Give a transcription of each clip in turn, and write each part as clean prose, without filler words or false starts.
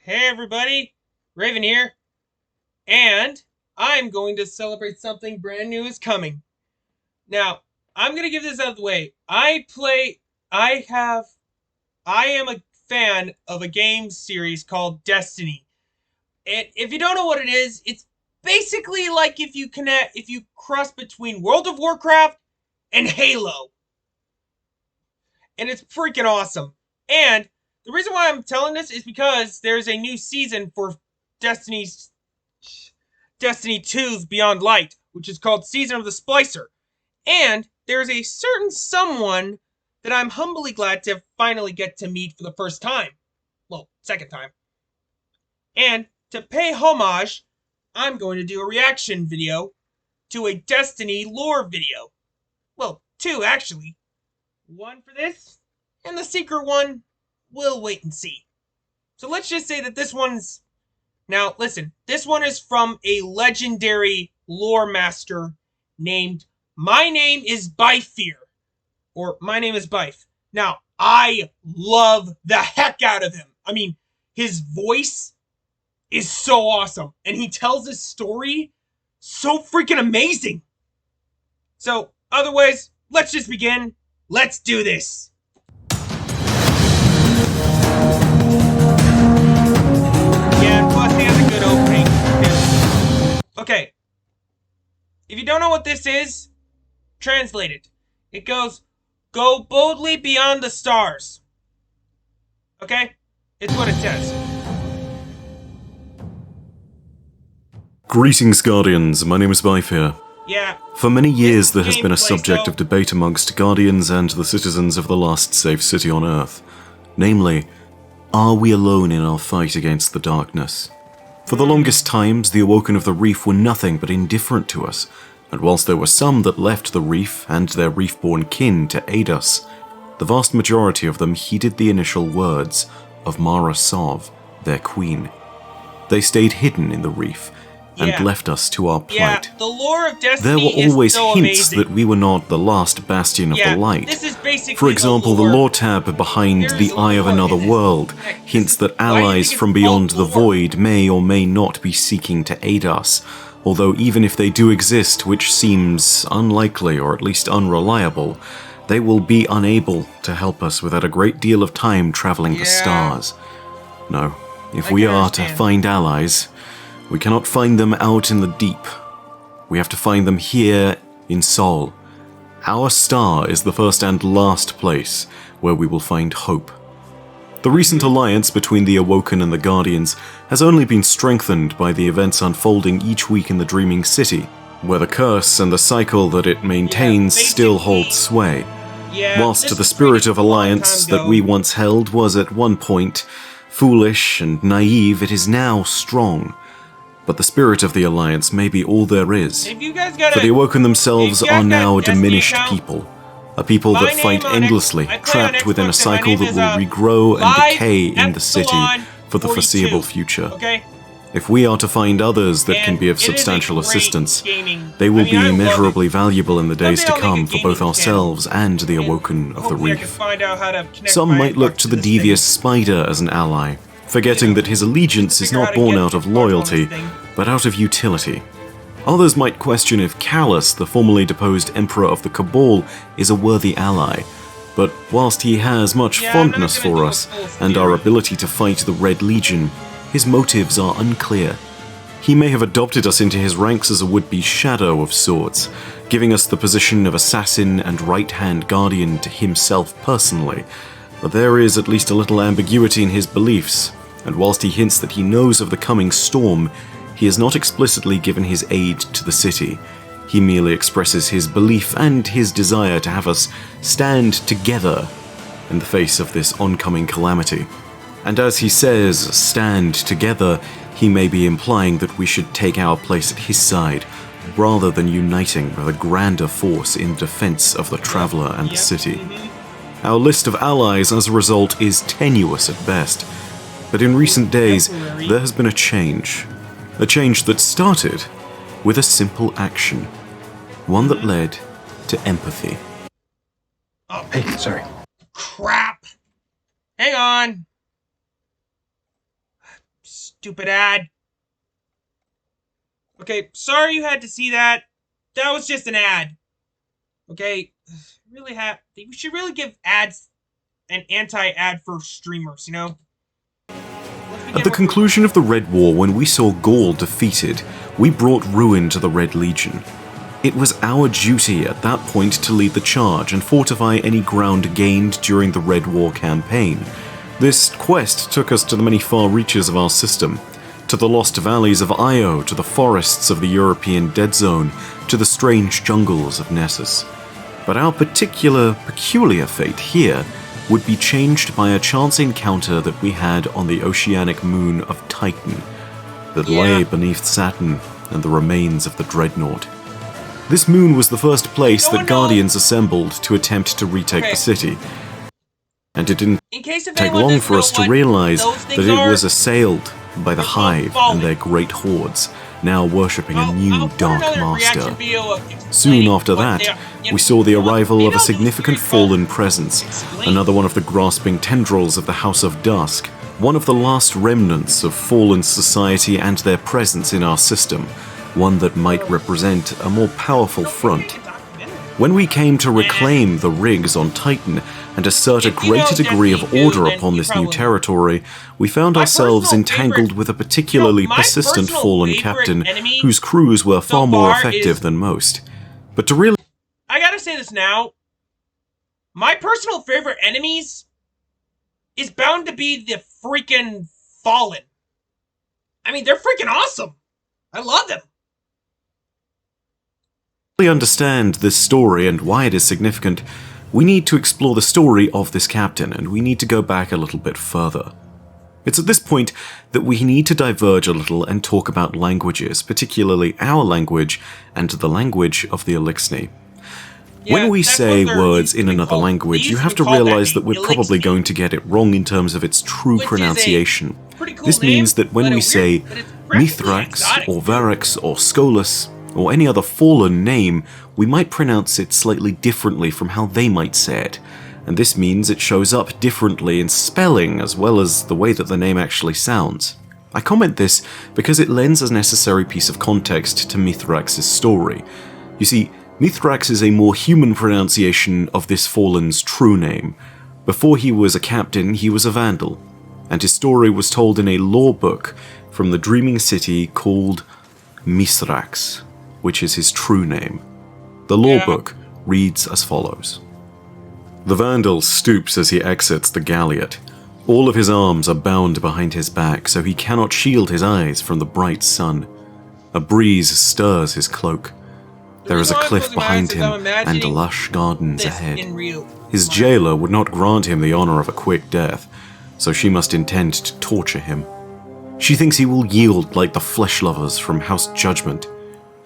Hey everybody, Raven here, and I'm going to celebrate something brand new is coming. Now, I'm going to give this out of the way. I am a fan of a game series called Destiny. And if you don't know what it is, it's basically like if you cross between World of Warcraft and Halo. And it's freaking awesome. And the reason why I'm telling this is because there's a new season for Destiny 2's Beyond Light, which is called Season of the Splicer. And there's a certain someone that I'm humbly glad to finally get to meet for the first time. Well, second time. And to pay homage, I'm going to do a reaction video to a Destiny lore video. Well, two actually. One for this, and the secret one, we'll wait and see. So let's just say that this one's... Now, listen, this one is from a legendary lore master named My Name is Byfear, or My Name is Byf. Now, I love the heck out of him. I mean, his voice is so awesome, and he tells his story so freaking amazing. So, otherwise, let's just begin. Let's do this! Yeah, plus he has a good opening. Okay. If you don't know what this is, translate it. It goes, "Go boldly beyond the stars." Okay? It's what it says. Greetings, Guardians. My name is Byfear. Yeah. For many years there has been a subject of debate amongst Guardians and the citizens of the last safe city on Earth. Namely, are we alone in our fight against the darkness? For the longest times, the Awoken of the Reef were nothing but indifferent to us, and whilst there were some that left the Reef and their Reef-born kin to aid us, the vast majority of them heeded the initial words of Mara Sov, their queen. They stayed hidden in the Reef, and left us to our plight. Yeah, the lore of Destiny there were always is so hints amazing. that we were not the last bastion of the light. This is basically For example, the lore tab behind the Eye of Another World hints that allies from beyond the void may or may not be seeking to aid us, although even if they do exist, which seems unlikely or at least unreliable, they will be unable to help us without a great deal of time traveling the stars. No, if we are to find allies, we cannot find them out in the deep. We have to find them here in Sol. Our star is the first and last place where we will find hope. The recent alliance between the Awoken and the Guardians has only been strengthened by the events unfolding each week in the Dreaming City, where the curse and the cycle that it maintains still hold sway. Whilst the spirit of alliance that we once held was at one point foolish and naive, it is now strong. But the spirit of the Alliance may be all there is. For the Awoken themselves are now a diminished people. A people that fight endlessly, trapped within a cycle that will regrow and decay in the city for the foreseeable future. If we are to find others that can be of substantial assistance, they will be immeasurably valuable in the days to come for both ourselves and the Awoken of the Reef. Some might look to the devious Spider as an ally, forgetting that his allegiance is not born out of loyalty, but out of utility. Others might question if Callus, the formerly deposed Emperor of the Cabal, is a worthy ally, but whilst he has much fondness for us and our ability to fight the Red Legion, his motives are unclear. He may have adopted us into his ranks as a would-be shadow of sorts, giving us the position of assassin and right-hand guardian to himself personally, but there is at least a little ambiguity in his beliefs, and whilst he hints that he knows of the coming storm, he has not explicitly given his aid to the city. He merely expresses his belief and his desire to have us stand together in the face of this oncoming calamity. And as he says, stand together, he may be implying that we should take our place at his side, rather than uniting with a grander force in defense of the Traveler and the city. Our list of allies, as a result, is tenuous at best. But in recent days, there has been a change. A change that started with a simple action. One that led to empathy. Oh, hey, sorry. Crap! Hang on! Stupid ad. Okay, sorry you had to see that. That was just an ad. Okay, we should really give ads an anti-ad for streamers, you know? At the conclusion of the Red War, when we saw Gaul defeated, we brought ruin to the Red Legion. It was our duty at that point to lead the charge and fortify any ground gained during the Red War campaign. This quest took us to the many far reaches of our system, to the lost valleys of Io, to the forests of the European Dead Zone, to the strange jungles of Nessus. But our peculiar fate here would be changed by a chance encounter that we had on the oceanic moon of Titan, that lay beneath Saturn and the remains of the Dreadnought. This moon was the first place that Guardians assembled to attempt to retake the city, and it didn't take long for us to realize that it was assailed by the Hive and their great hordes, now worshipping a new Dark Master. Soon after that, we saw the arrival of a significant fallen presence, another one of the grasping tendrils of the House of Dusk, one of the last remnants of fallen society and their presence in our system, one that might represent a more powerful front. When we came to reclaim the rigs on Titan and assert a greater degree of order upon this new territory, we found ourselves entangled with a particularly persistent fallen captain whose crews were far more effective than most. But to really... I gotta say this now. My personal favorite enemies is bound to be the freaking Fallen. I mean, they're freaking awesome. I love them. To understand this story and why it is significant, we need to explore the story of this captain, and we need to go back a little bit further. It's at this point that we need to diverge a little and talk about languages, particularly our language and the language of the Eliksni. When we say words in another language, you have to realize that we're probably going to get it wrong in terms of its true pronunciation. This means that when we say Mithrax or Varax or Skolus, or any other fallen name, we might pronounce it slightly differently from how they might say it, and this means it shows up differently in spelling as well as the way that the name actually sounds. I comment this because it lends a necessary piece of context to Mithrax's story. You see, Mithrax is a more human pronunciation of this fallen's true name. Before he was a captain, he was a vandal, and his story was told in a lore book from the dreaming city called Mithrax, which is his true name. The lore book reads as follows. The Vandal stoops as he exits the galliot. All of his arms are bound behind his back, so he cannot shield his eyes from the bright sun. A breeze stirs his cloak. There is a cliff behind him and lush gardens ahead. His jailer would not grant him the honor of a quick death, so she must intend to torture him. She thinks he will yield like the flesh lovers from House Judgment.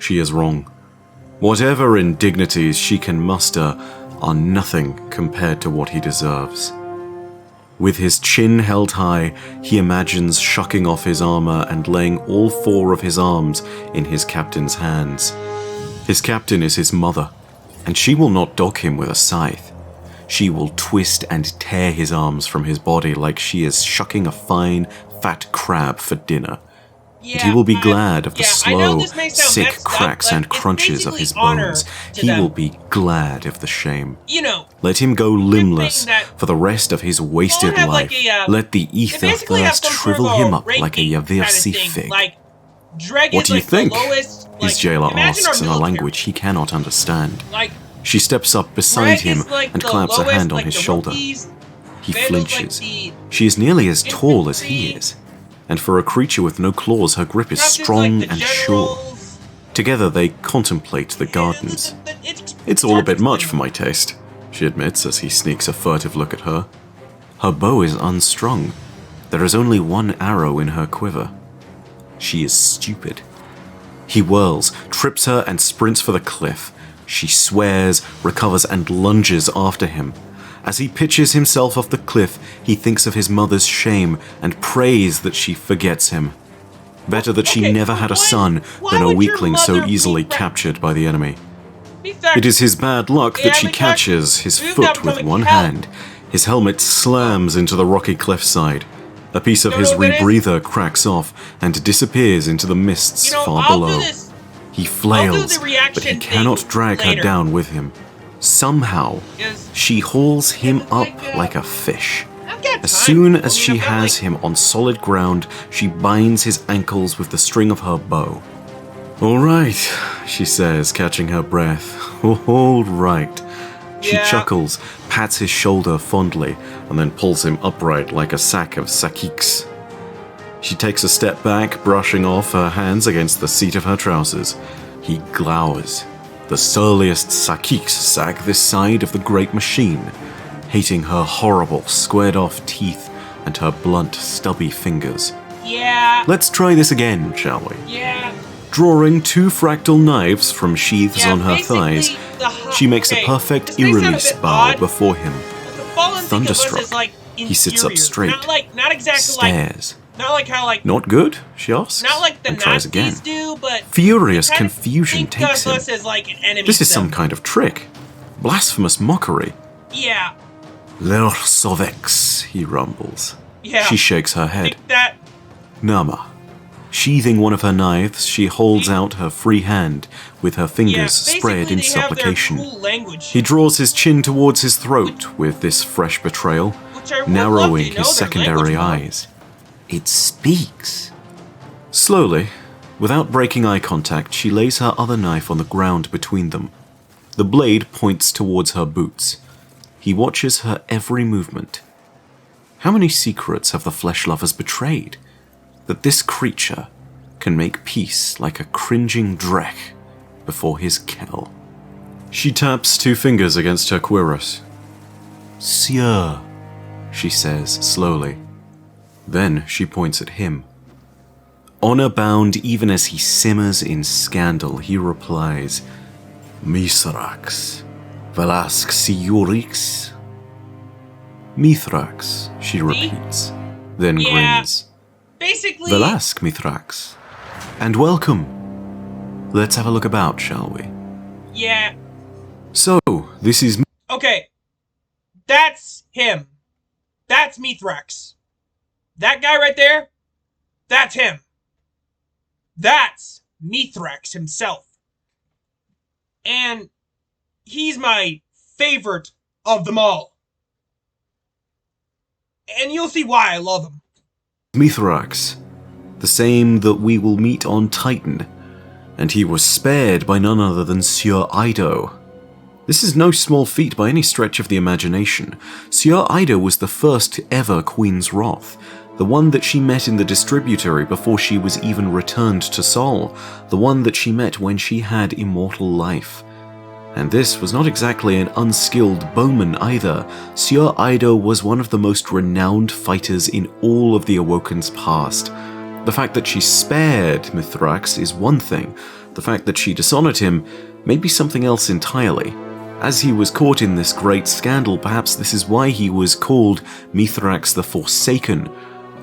She is wrong. Whatever indignities she can muster are nothing compared to what he deserves. With his chin held high, he imagines shucking off his armor and laying all four of his arms in his captain's hands. His captain is his mother, and she will not dog him with a scythe. She will twist and tear his arms from his body like she is shucking a fine, fat crab for dinner. And he will be glad of the slow, sick cracks and crunches of his bones. He will be glad of the shame. Let him go limbless for the rest of his wasted life. Let the ether thirst shrivel him up like a Yavirsi fig. What do you think? His jailer asks in a language he cannot understand. She steps up beside him and claps a hand on his shoulder. He flinches. She is nearly as tall as he is, and for a creature with no claws, her grip is strong and sure. Together they contemplate the gardens. It's all a bit much for my taste, she admits as he sneaks a furtive look at her. Her bow is unstrung. There is only one arrow in her quiver. She is stupid. He whirls, trips her, and sprints for the cliff. She swears, recovers, and lunges after him. As he pitches himself off the cliff, he thinks of his mother's shame and prays that she forgets him. Better that she never had a son than a weakling so easily captured by the enemy. It is his bad luck that she catches his foot with one hand. His helmet slams into the rocky cliffside. A piece of Don't his know what that is? rebreather cracks off and disappears into the mists far I'll below. do this. He flails, the reaction but he thing cannot drag her later. down with him. Somehow, Is she hauls him it's up like, like a fish. I've got As time. soon as Well, she I've got, has him on solid ground, she binds his ankles with the string of her bow. "All right," she says, catching her breath. "All right." She Yeah. chuckles, pats his shoulder fondly, and then pulls him upright like a sack of sakiks. She takes a step back, brushing off her hands against the seat of her trousers. He glowers. The surliest sakiks sag this side of the great machine, hating her horrible, squared-off teeth and her blunt, stubby fingers. Yeah. Let's try this again, shall we? Yeah. Drawing 2 fractal knives from sheaths Yeah, on her basically, thighs, the she makes okay, a perfect this may sound a eerie bit bow odd, before him. but the fallen thing of us Thunderstruck, is like he sits up inferior. straight, Not exactly stares. not like how "Not good?" she asks, not like the and tries Nazis again. do, but Furious kind of confusion think takes of him. us as like an enemy. This is to some them. kind of trick. Blasphemous mockery. Yeah. "Lersovex," he rumbles. Yeah. She shakes her head. Think that. Nama. Sheathing one of her knives, she holds out her free hand with her fingers spread in basically they have their supplication. cool language, He draws his chin towards his throat with this fresh betrayal, which I would love narrowing to know his their secondary language more. eyes. It speaks. Slowly, without breaking eye contact, she lays her other knife on the ground between them. The blade points towards her boots. He watches her every movement. How many secrets have the flesh lovers betrayed? That this creature can make peace like a cringing drek before his kell. She taps 2 fingers against her cuirass. "Sieur," she says slowly. Then she points at him. Honor-bound even as he simmers in scandal, he replies, "Mithrax, Velask Siurix." "Mithrax," she repeats, then Yeah. grins. Basically, "Velask, Mithrax. And welcome. Let's have a look about, shall we?" yeah. "So, this is..." Okay. That's him. That's Mithrax. That guy right there, that's him. That's Mithrax himself. And he's my favorite of them all. And you'll see why I love him. Mithrax, the same that we will meet on Titan, and he was spared by none other than Sieur Ido. This is no small feat by any stretch of the imagination. Sieur Ido was the first ever Queen's Wrath, the one that she met in the distributory before she was even returned to Sol, the one that she met when she had immortal life. And this was not exactly an unskilled bowman either. Sieur Ido was one of the most renowned fighters in all of the Awoken's past. The fact that she spared Mithrax is one thing. The fact that she dishonored him may be something else entirely. As he was caught in this great scandal, perhaps this is why he was called Mithrax the Forsaken,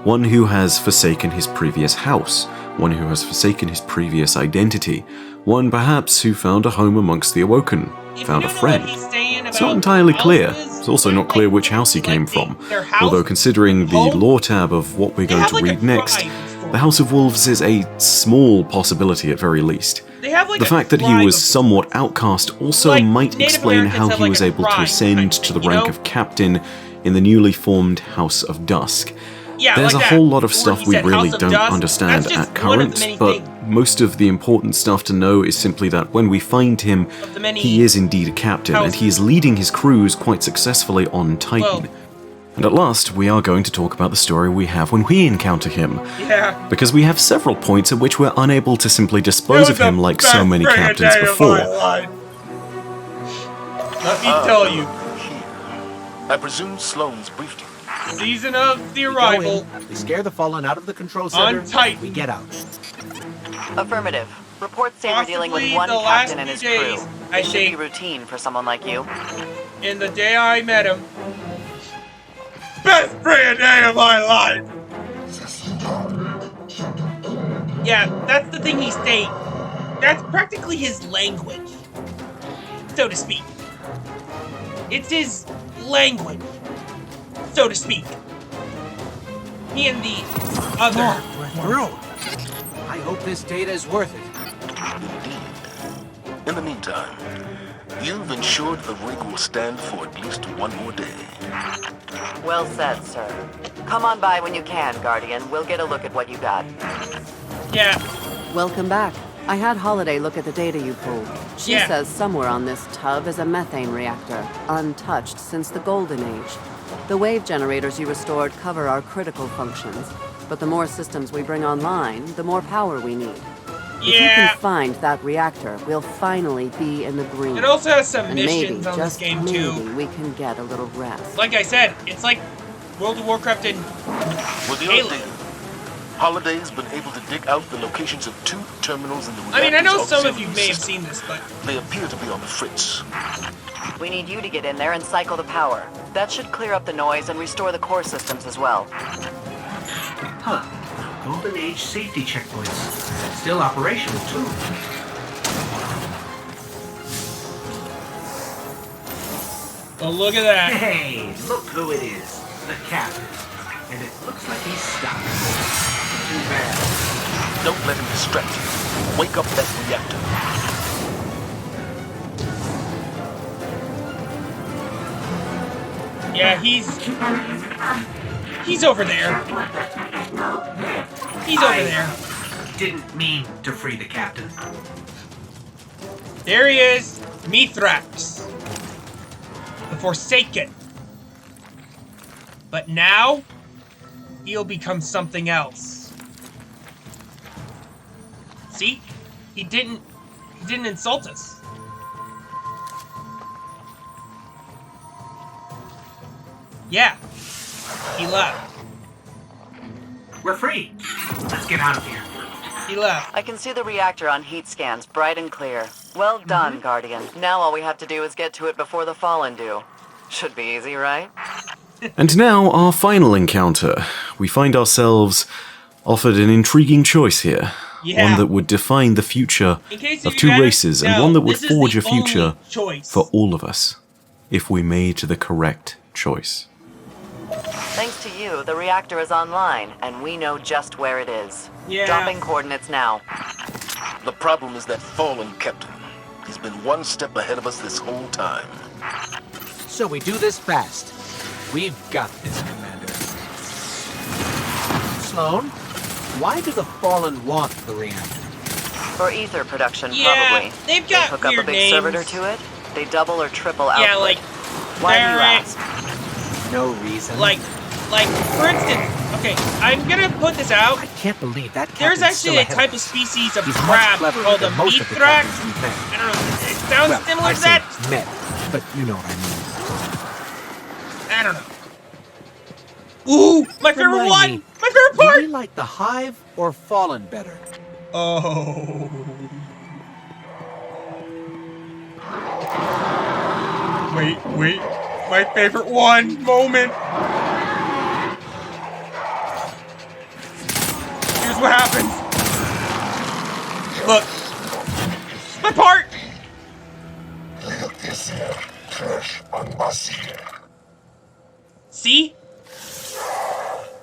one who has forsaken his previous house, one who has forsaken his previous identity, one perhaps who found a home amongst the Awoken, found a friend. It's not entirely clear. It's also not clear which house he came from, although considering the lore tab of what we're going to read next, the House of Wolves is a small possibility at very least. The fact that he was somewhat outcast also might explain how he was able to ascend to the rank of captain in the newly formed House of Dusk. There's a whole lot of stuff we really don't understand at current, but most of the important stuff to know is simply that when we find him, he is indeed a captain, and he is leading his crews quite successfully on Titan. And at last, we are going to talk about the story we have when we encounter him. Yeah. Because we have several points at which we're unable to simply dispose of him like so many captains before. Let me tell you. I presume Sloane's briefed you. Season of the arrival. We scare the fallen out of the control center. On Titan. We get out. Affirmative. Reports say we're dealing with Possibly one the last captain and his few days, crew. I This should be think. routine for someone like you. And the day I met him. Best friggin' day of my life! Yeah, that's the thing he's saying. That's practically his language, so to speak. It's his language, so to speak. He and the other. We're through. I hope this data is worth it. Indeed. In the meantime, you've ensured the rig will stand for at least one more day. Well said, sir. Come on by when you can, Guardian. We'll get a look at what you got. Yeah. Welcome back. I had Holiday look at the data you pulled. She Yeah. says somewhere on this tub is a methane reactor, untouched since the Golden Age. The wave generators you restored cover our critical functions, but the more systems we bring online, the more power we need. If you Yeah. can find that reactor, we'll finally be in the green. It also has some and maybe, missions on this just game maybe, too. we can get a little rest. Like I said, it's like World of Warcraft and With the Halo. update, Holiday's been able to dig out the locations of 2 terminals in the I mean, I know reactor's some of you auxiliary may have system. seen this, but They appear to be on the fritz. We need you to get in there and cycle the power. That should clear up the noise and restore the core systems as well. Huh. Golden Age safety checkpoints. Still operational, too. oh, look at that. Hey, look who it is. The captain. And it looks like he's stuck. Too bad. Don't let him distract you. Wake up that reactor. Yeah, he's over there. He's over there. Didn't mean to free the captain. There he is, Mithrax, the Forsaken. But now, he'll become something else. See? He didn't insult us. Yeah. He left. We're free. Let's get out of here. He left. I can see the reactor on heat scans, bright and clear. Well done, Guardian. Now all we have to do is get to it before the Fallen do. Should be easy, right? And now, our final encounter. We find ourselves offered an intriguing choice here. Yeah. One that would define the future In case of you 2 guys races, and know, one that would this is forge the a future only choice. for all of us, if we made the correct choice. Thanks to you, the reactor is online, and we know just where it is. Yeah. Dropping coordinates now. The problem is that fallen captain. He's been one step ahead of us this whole time. So we do this fast. We've got this, Commander. Sloan, why do the Fallen want the reactor? For ether production, Yeah, probably. they've got they hook up a weird big names. servitor to it, they double or triple output. Yeah, like, Why do you Barrett, ask? No reason. like, for instance, okay, I'm gonna put this out. I can't believe that There's captain's actually still a ahead type of of us. species of He's much crab cleverer called a than most of the Mithrax. captains we've met. I don't know. It sounds Well, similar I to say that. met, but you know what I mean. I don't know. Ooh, my favorite Remind one! me, My favorite Do part! you like the Hive or Fallen better? Oh. Wait. My favorite one moment. Here's what happens. Look. My part! See?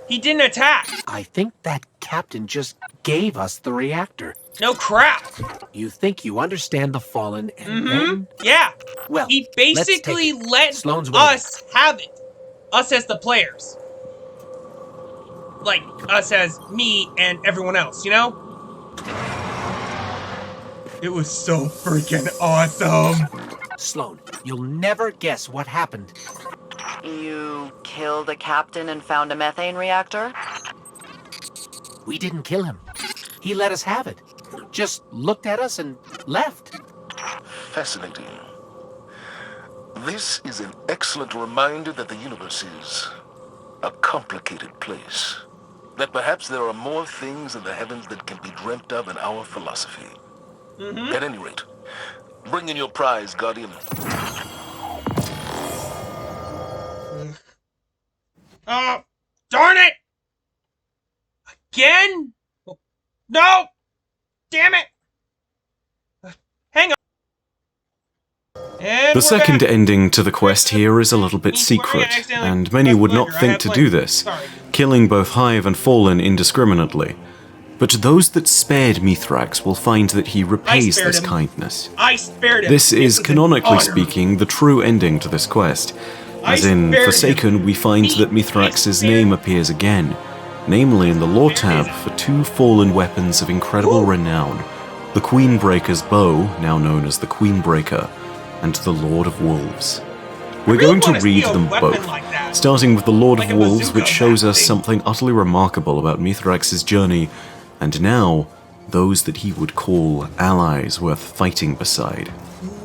He didn't attack. I think that captain just gave us the reactor. No crap. You think you understand the Fallen, and then... Yeah. Well, He let's basically take it. let Sloan's waiting. us have it. Us as the players. Like, us as me and everyone else, you know? It was so freaking awesome. Sloan, you'll never guess what happened. You killed a captain and found a methane reactor? We didn't kill him. He let us have it. Just looked at us and left. Fascinating. This is an excellent reminder that the universe is a complicated place. That perhaps there are more things in the heavens that can be dreamt of in our philosophy. At any rate, bring in your prize, Guardian. Darn it! Again? No! Damn it! Hang on. And The we're second back. ending to the quest here is a little bit We're gonna secret, accidentally and many press would not blinker. I think have to blinker. do this. Sorry. killing both Hive and Fallen indiscriminately. But those that spared Mithrax will find that he repays spared this him. kindness. I spared him. This It is was an canonically honor. speaking the true ending to this quest. As in spared Forsaken, him. we find Me, that I Mithrax's spared name him. appears again, namely in the lore tab him. for 2 fallen weapons of incredible renown: the Queenbreaker's bow, now known as the Queenbreaker, and the Lord of Wolves. We're really going to wanna see read a them weapon both, like that. starting with the Lord Like of a Wolves, bazooka, which shows us basically. something utterly remarkable about Mithrax's journey, and now those that he would call allies worth fighting beside.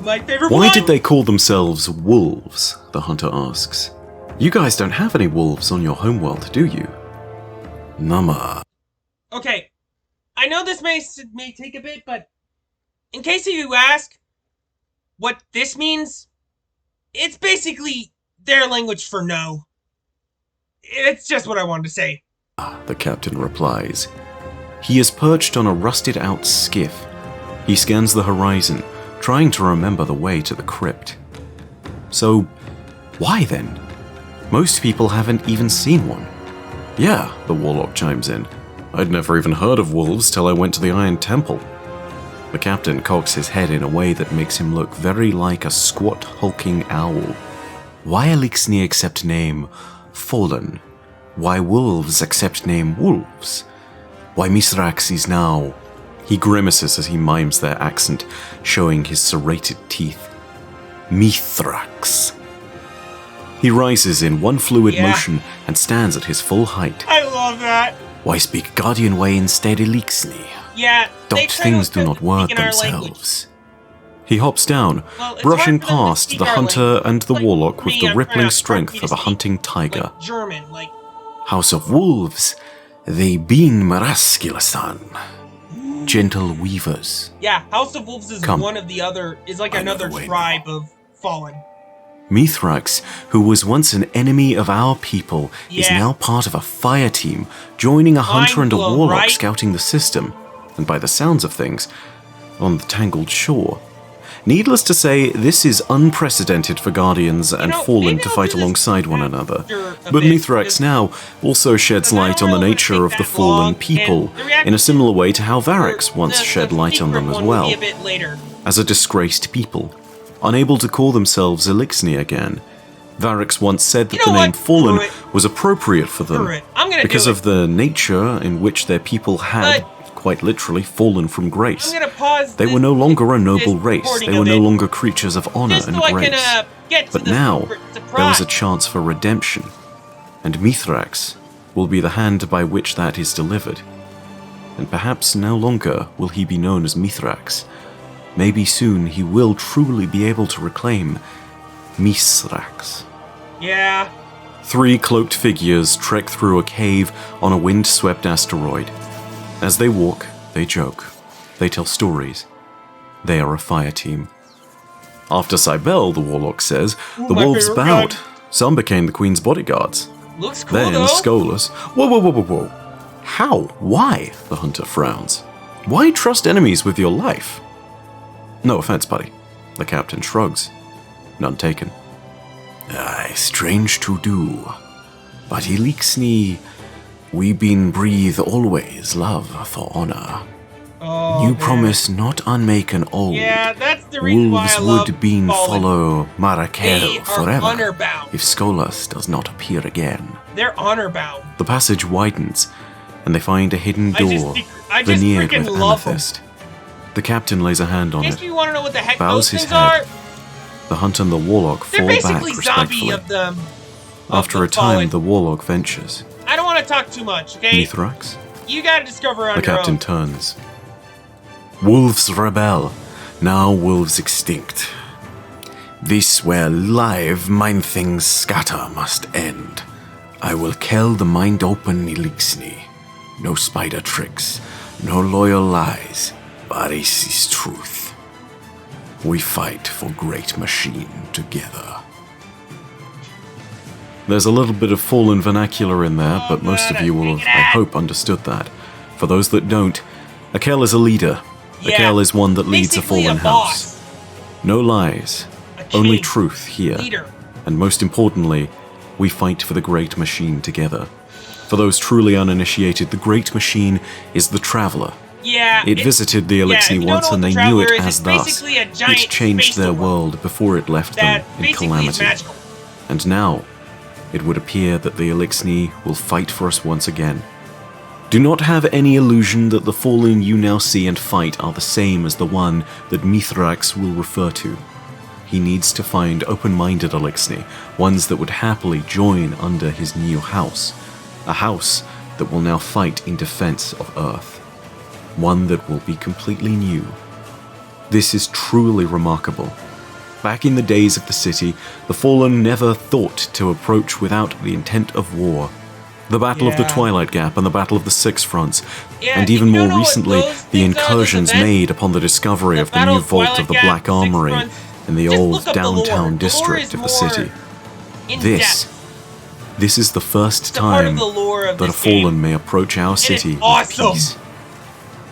My favorite Why one. did they call themselves wolves? The hunter asks. You guys don't have any wolves on your homeworld, do you? Nama. Okay, I know this may take a bit, but in case you ask what this means, it's basically their language for no. It's just what I wanted to say. The captain replies. He is perched on a rusted-out skiff. He scans the horizon, trying to remember the way to the crypt. So, why then? Most people haven't even seen one. Yeah, the warlock chimes in. I'd never even heard of wolves till I went to the Iron Temple. The captain cocks his head in a way that makes him look very like a squat, hulking owl. Why Elixni accept name Fallen? Why wolves accept name wolves? Why Mithrax is now... He grimaces as he mimes their accent, showing his serrated teeth. Mithrax. He rises in one fluid motion and stands at his full height. I love that. Why speak Guardian way instead Elixni? Yeah, they Dot try things to do not word speak in our language. themselves. He hops down, Well, it's brushing hard for them to past speak the our hunter language. and the Like warlock with me, the I'm trying rippling to strength speak of a hunting tiger. Like German, like House of Wolves, they being Maraskilasan. Gentle weavers. yeah, House of Wolves is Come. one of the other is like I know another the way tribe of Fallen. Mithrax, who was once an enemy of our people, is Yeah. now part of a fire team, joining a hunter and a blown, warlock right? scouting the system, and by the sounds of things, on the tangled shore. Needless to say, this is unprecedented for Guardians and know, Fallen maybe to I'll fight do this alongside one another. after a But bit, Mithrax because- now also sheds because I light don't on the really nature think of the that fallen long, people, and the reaction in a similar way to how for Varix once the shed light on them secret as one will well. be a bit later. As a disgraced people, unable to call themselves Elixni again. Varix once said that You know the name what? Fallen Screw it. was appropriate for them Screw it. I'm gonna because do of the nature in which their people had, quite literally, fallen from grace. I'm gonna pause. They were no longer a noble this race, recording they were of no it, longer creatures of honor just and so I grace. can get to But the now, surprise. there was a chance for redemption, and Mithrax will be the hand by which that is delivered. And perhaps no longer will he be known as Mithrax. Maybe soon he will truly be able to reclaim Mithrax. Yeah. 3 cloaked figures trek through a cave on a wind-swept asteroid. As they walk, they joke. They tell stories. They are a fire team. After Cybele, the warlock says, the my wolves favorite bowed. gun. Some became the queen's bodyguards. Looks cool Then, though. Skolas... Whoa. How? Why? The hunter frowns. Why trust enemies with your life? No offense, buddy. The captain shrugs. None taken. Aye, strange to do. But Elixni, we been breathe always love for honor. Oh, You man. promise not unmake an old. Yeah, that's the reason why Wolves I love would been Fallen. follow They Marakel are forever honor bound. if Skolas does not appear again. They're honor bound. The passage widens, and they find a hidden I just door think- I just veneered freaking with love 'em. amethyst. The captain lays a hand on In it. case you want to know what the heck Bows those his things head. are, The hunter and the warlock they're fall back basically zombie respectfully. of them. After a time, the warlock ventures. I don't want to talk too much, okay? Mithrax? You gotta discover on The your captain own. turns. Wolves rebel, now wolves extinct. This where live mind things scatter must end. I will kill the mind open Elixni. No spider tricks, no loyal lies, but this is truth. We fight for great machine together. There's a little bit of fallen vernacular in there, but most of you will have, I hope, understood that. For those that don't, Akel is a leader. Yeah, Akel is one that leads a basically fallen boss. house. No lies, A only king. truth here. Leader. And most importantly, we fight for the great machine together. For those truly uninitiated, the Great Machine is the Traveler. Yeah, It visited the Elixir once and they knew it as thus. It changed their world before it left them in calamity. And now, it would appear that the Elixir will fight for us once again. Do not have any illusion that the Fallen you now see and fight are the same as the one that Mithrax will refer to. He needs to find open-minded Elixir, ones that would happily join under his new house. A house that will now fight in defense of Earth. One that will be completely new. This is truly remarkable. Back in the days of the city, the Fallen never thought to approach without the intent of war. The Battle of the Twilight Gap and the Battle of the Six Fronts, and even more recently, the incursions made upon the discovery of the new vault of the Black Armory in the old downtown district of the city. This is the first time that a Fallen may approach our city with peace.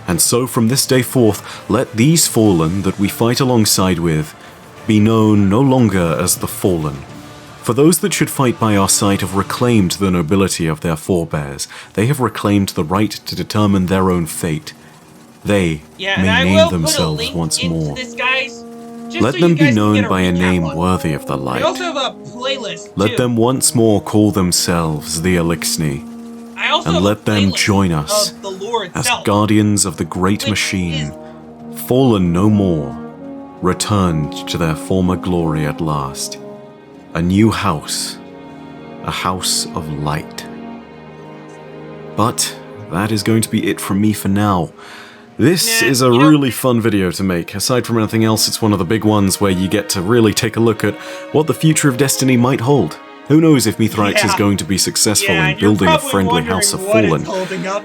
And so from this day forth, let these Fallen that we fight alongside with be known no longer as the Fallen. For those that should fight by our side have reclaimed the nobility of their forebears. They have reclaimed the right to determine their own fate. They may name themselves once more. Let them be known by a name worthy of the light. Let them once more call themselves the Elixir. And let them join us as guardians of the Great Machine, fallen no more, returned to their former glory at last. A new house, a house of light. But that is going to be it from me for now. This is a really fun video to make. Aside from anything else, it's one of the big ones where you get to really take a look at what the future of Destiny might hold. Who knows if Mithrax is going to be successful in building a friendly House of Fallen.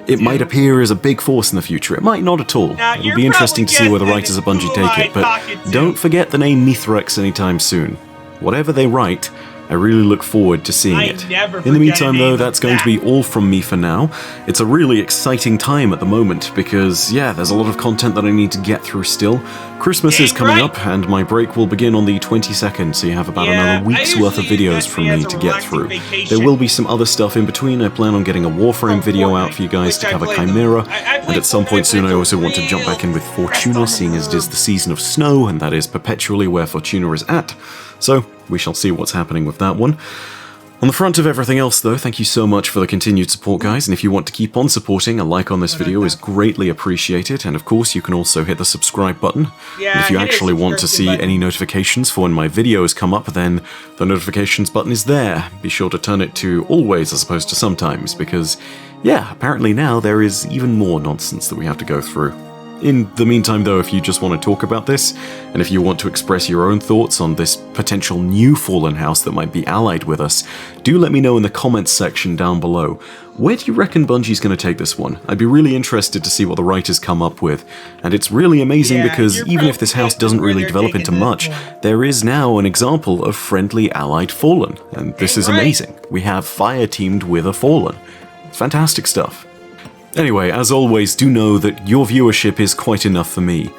It might appear as a big force in the future, it might not at all. It'll be interesting to see where the writers of Bungie take it, but don't forget the name Mithrax anytime soon. Whatever they write, I really look forward to seeing it. In the meantime though, that's going to be all from me for now. It's a really exciting time at the moment because, yeah, there's a lot of content that I need to get through still. Christmas is coming up and my break will begin on the 22nd, so you have about another week's worth of videos from me to get through. There will be some other stuff in between. I plan on getting a Warframe video out for you guys to cover Chimera, and at some point soon I also want to jump back in with Fortuna, seeing as it is the season of snow, and that is perpetually where Fortuna is at. So, we shall see what's happening with that one. On the front of everything else though, thank you so much for the continued support guys, and if you want to keep on supporting, a like on this video is greatly appreciated, and of course you can also hit the subscribe button. And if you actually want to see any notifications for when my videos come up, then the notifications button is there. Be sure to turn it to always as opposed to sometimes, because yeah, apparently now there is even more nonsense that we have to go through. In the meantime though, if you just want to talk about this, and if you want to express your own thoughts on this potential new Fallen House that might be allied with us, do let me know in the comments section down below. Where do you reckon Bungie's going to take this one? I'd be really interested to see what the writers come up with. And it's really amazing because even if this house doesn't really develop into much, there is now an example of friendly allied Fallen. And this is amazing. We have fire teamed with a Fallen. Fantastic stuff. Anyway, as always, do know that your viewership is quite enough for me.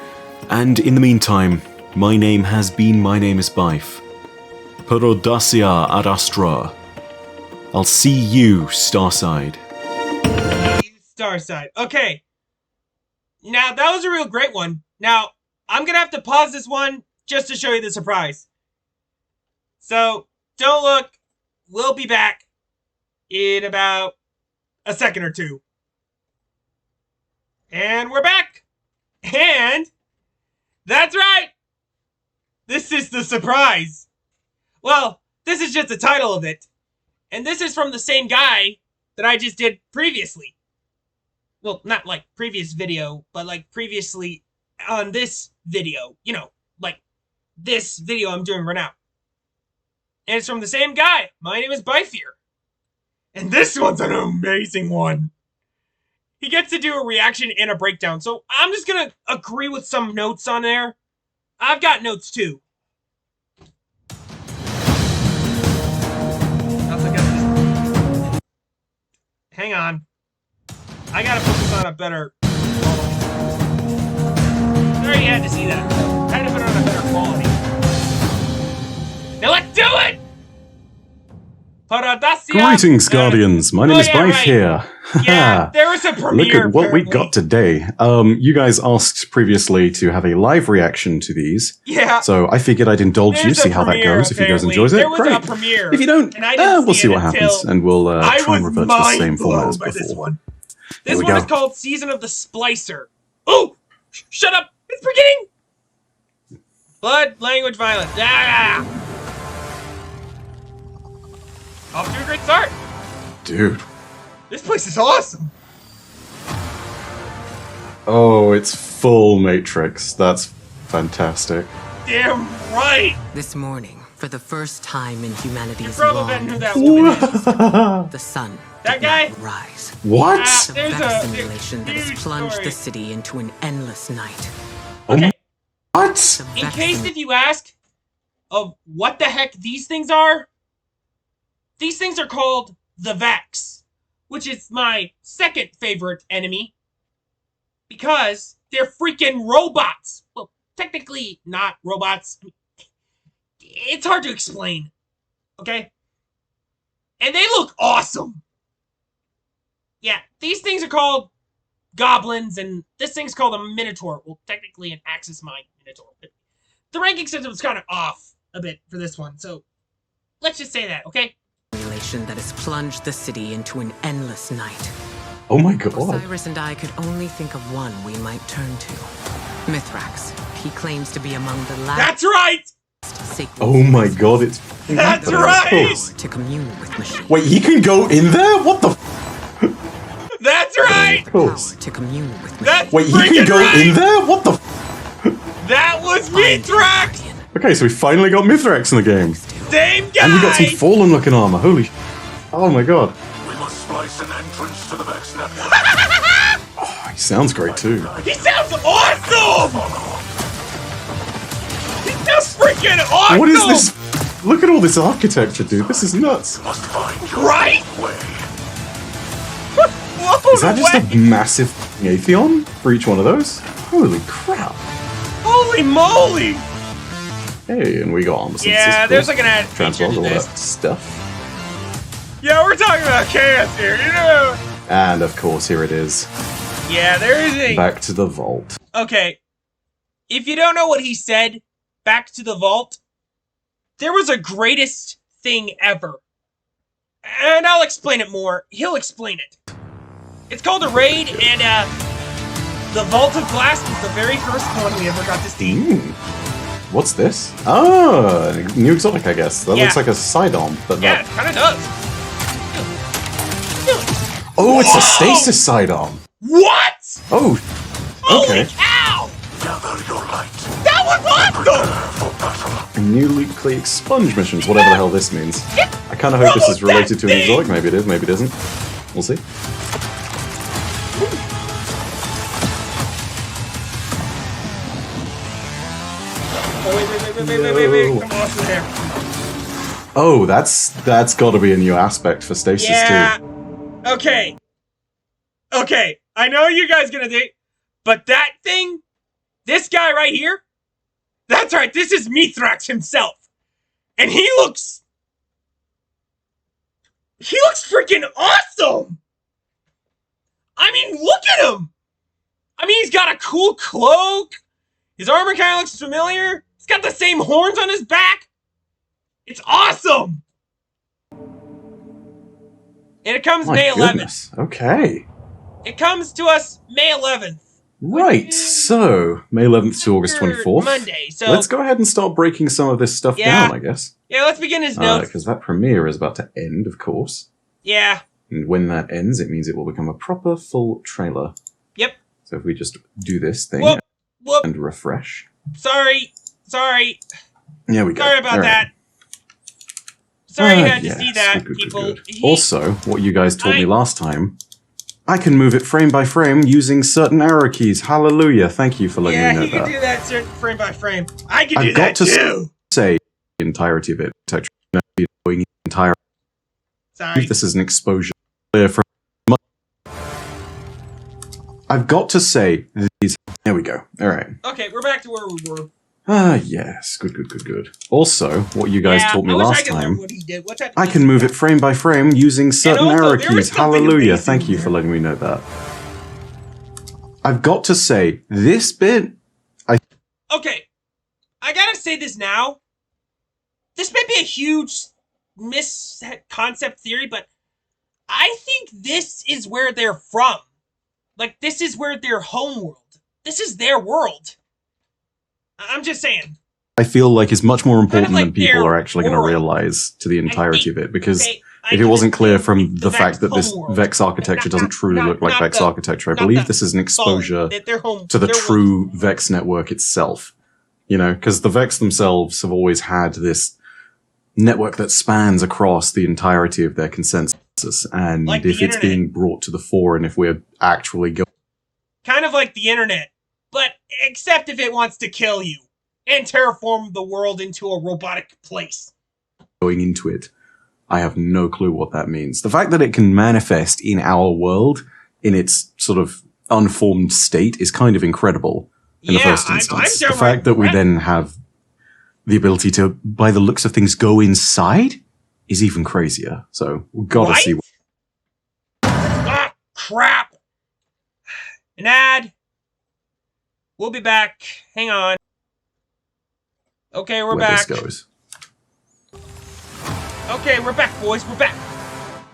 And in the meantime, my name is Bife. Per audacia ad astra. I'll see you, Starside. Starside. Okay. Now, that was a real great one. Now, I'm gonna have to pause this one just to show you the surprise. So, don't look. We'll be back in about a second or two. And we're back! And that's right! This is the surprise! Well, this is just the title of it. And this is from the same guy that I just did previously. Well, not like previous video, but like previously on this video. You know, like this video I'm doing right now. And it's from the same guy. My name is Bife. And this one's an amazing one. He gets to do a reaction and a breakdown, so I'm just gonna agree with some notes on there. I've got notes too. Hang on. I gotta focus on a better quality. I already had to see that. I had to put it on a better quality. Now let's do it! Greetings, Guardians. My name is Bife here. Yeah, there was a premiere. Look at what we apparently. got today. You guys asked previously to have a live reaction to these. Yeah. So I figured I'd indulge you, There's a see how that premiere, goes. If you guys apparently. enjoy it, There was great. a premiere, If you don't, and I didn't we'll see see it what happens, until and we'll I try and was revert to the same mind format blown as by before. this one. Here This we one go. is called Season of the Splicer. Oh! Shut up! It's beginning! Blood, language, violence. Ah! Off to a great start. Dude. This place is awesome. Oh, it's full Matrix. That's fantastic. Damn right. This morning, for the first time in humanity's You're long probably who that woman is. the sun That did not guy? rise. What? The There's vex a simulation that has huge plunged story. the city into an endless night. Okay, What? The in vex case simu- if you ask of what the heck these things are called the Vex, which is my second favorite enemy because they're freaking robots. Well, technically not robots. It's hard to explain, okay? And they look awesome. Yeah, these things are called goblins, and this thing's called a minotaur. Well, technically an Axis Mind minotaur. But the ranking system is kind of off a bit for this one, so let's just say that, okay? simulation that has plunged the city into an endless night. Oh my god. Osiris and I could only think of one we might turn to. Mithrax. He claims to be among the last That's right! sacred Oh my god, it's... That's Of right! course. to commune with machines. Wait, he can go in there? What the That's right! Of course. To commune with That's machines. Wait, he freaking can go right! in there? What the That was Mithrax! Okay, so we finally got Mithrax in the game. Same guy! And we got some Fallen looking armor. Holy oh my god. We must splice an entrance to the Vex network. Oh, he sounds great too. He sounds awesome! He sounds freaking awesome! What is this? Look at all this architecture, dude. This is nuts. Must find your Right? way. Blown Is that just away. a massive Atheon for each one of those? Holy crap. Holy moly! Hey, and we got armor Yeah, there's like an ad feature transforms, to all this. that stuff. Yeah, we're talking about chaos here, you know? And of course, here it is. Yeah, there is a... Back to the vault. Okay. If you don't know what he said, back to the vault, there was a greatest thing ever. And I'll explain it more. He'll explain it. It's called a raid, and the Vault of Glass was the very first one we ever got to see. What's this? Ah, new exotic, I guess. That Yeah. looks like a Sidon, but Yeah, not. it kind of does. Oh, it's Whoa! a stasis Sidon. What? Oh, Holy okay. cow! Gather your light. That was awesome! For battle. New nuclear expunge missions, whatever the hell this means. I kind of hope this is related to an exotic. Maybe it is, maybe it isn't. We'll see. Oh, wait. Come on, through there. Oh, that's got to be a new aspect for stasis Yeah. too. Okay. Okay. I know you guys gonna think, but that thing, this guy right here, that's right. This is Mithrax himself, and he looks freaking awesome. I mean, look at him. I mean, he's got a cool cloak. His armor kind of looks familiar. He's got the same horns on his back. It's awesome. And it comes My May 11th. goodness. Okay. It comes to us May 11th. Right. So May 11th to August 24th. Monday. So Let's go ahead and start breaking some of this stuff Yeah. down, I guess. yeah, let's begin his notes. Because that premiere is about to end, of course. Yeah. And when that ends, it means it will become a proper full trailer. Yep. So if we just do this thing Whoop. Whoop. and refresh. Sorry. There we go. Sorry about All right. that. Sorry you had to yes, see that, good. people. Also, what you guys told me I- last time, I can move it frame by frame using certain arrow keys. Hallelujah. Thank you for letting Yeah, me know he can that. do that frame by frame. I can I've do got that to too. Say the entirety of it. To going the entire. Sorry. This is an exposure. Clear from. I've got to say these. There we go. All right. Okay, we're back to where we were. Yes. Good. Also, what you guys taught me I wish I last could learn time, what he did. I can move it frame by frame using certain also, arrow there was keys. something Hallelujah. amazing Thank you there. for letting me know that. I've got to say, this bit... Okay, I gotta say this now. This may be a huge misconcept theory, but I think this is where they're from. Like, this is where their homeworld. This is their world. I'm just saying. I feel like it's much more important like than people their are actually going to world. realize to the entirety of it, because okay, if it wasn't clear from the the fact that this homeworld. Vex architecture doesn't truly look like Vex architecture, I believe this is an exposure to the true Vex network itself. You know, because the Vex themselves have always had this network that spans across the entirety of their consensus, and Like if the it's internet. being brought to the fore, and if we're actually Kind of like the internet, but except if it wants to kill you and terraform the world into a robotic place. going into it, I have no clue what that means. The fact that it can manifest in our world in its sort of unformed state is kind of incredible in the first instance. The fact that we then have the ability to, by the looks of things, go inside is even crazier. So we've got to see. Ah, crap. An ad. We'll be back. Hang on. Okay, we're where back. this goes. Okay, we're back, boys. We're back.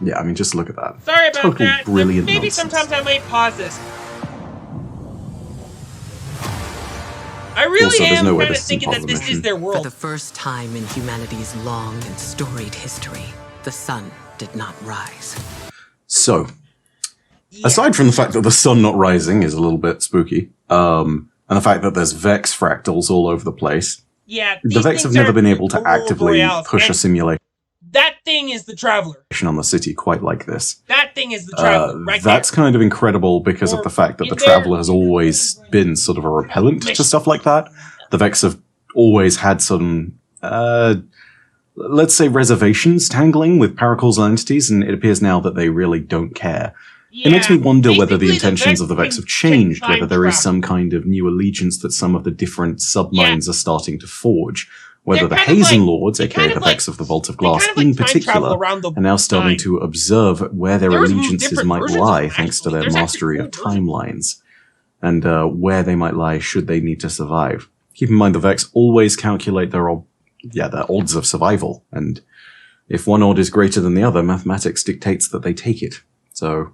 Yeah, I mean, just look at that. Sorry about Total that. brilliant Maybe nonsense. sometimes I might pause this. I really Also, there's am no way kind of this is thinking part that of the this is mission. their For world. the first time in humanity's long and storied history, the sun did not rise. So, aside from the fact that the sun not rising is a little bit spooky, and the fact that there's Vex fractals all over the place, Yeah, the Vex have never been able to actively push a simulation That thing is the Traveler. on the city quite like this. That thing is the Traveler, right That's there. kind of incredible because of the fact that the in there- Traveler has always been sort of a repellent to stuff like that. The Vex have always had some, let's say, reservations tangling with paracausal entities, and it appears now that they really don't care. It makes me wonder whether the intentions of the Vex have changed, whether there is some kind of new allegiance that some of the different subminds are starting to forge, whether They're the kind of Hazen like- Lords, they aka kind the of like- Vex of the Vault of they Glass kind of like in time travel particular, around the are now starting line. to observe where their There's allegiances different might versions of lie them, thanks to actually. their There's actually mastery of 4 versions. timelines, and where they might lie should they need to survive. Keep in mind the Vex always calculate their odds of survival, and if one odd is greater than the other, mathematics dictates that they take it. So,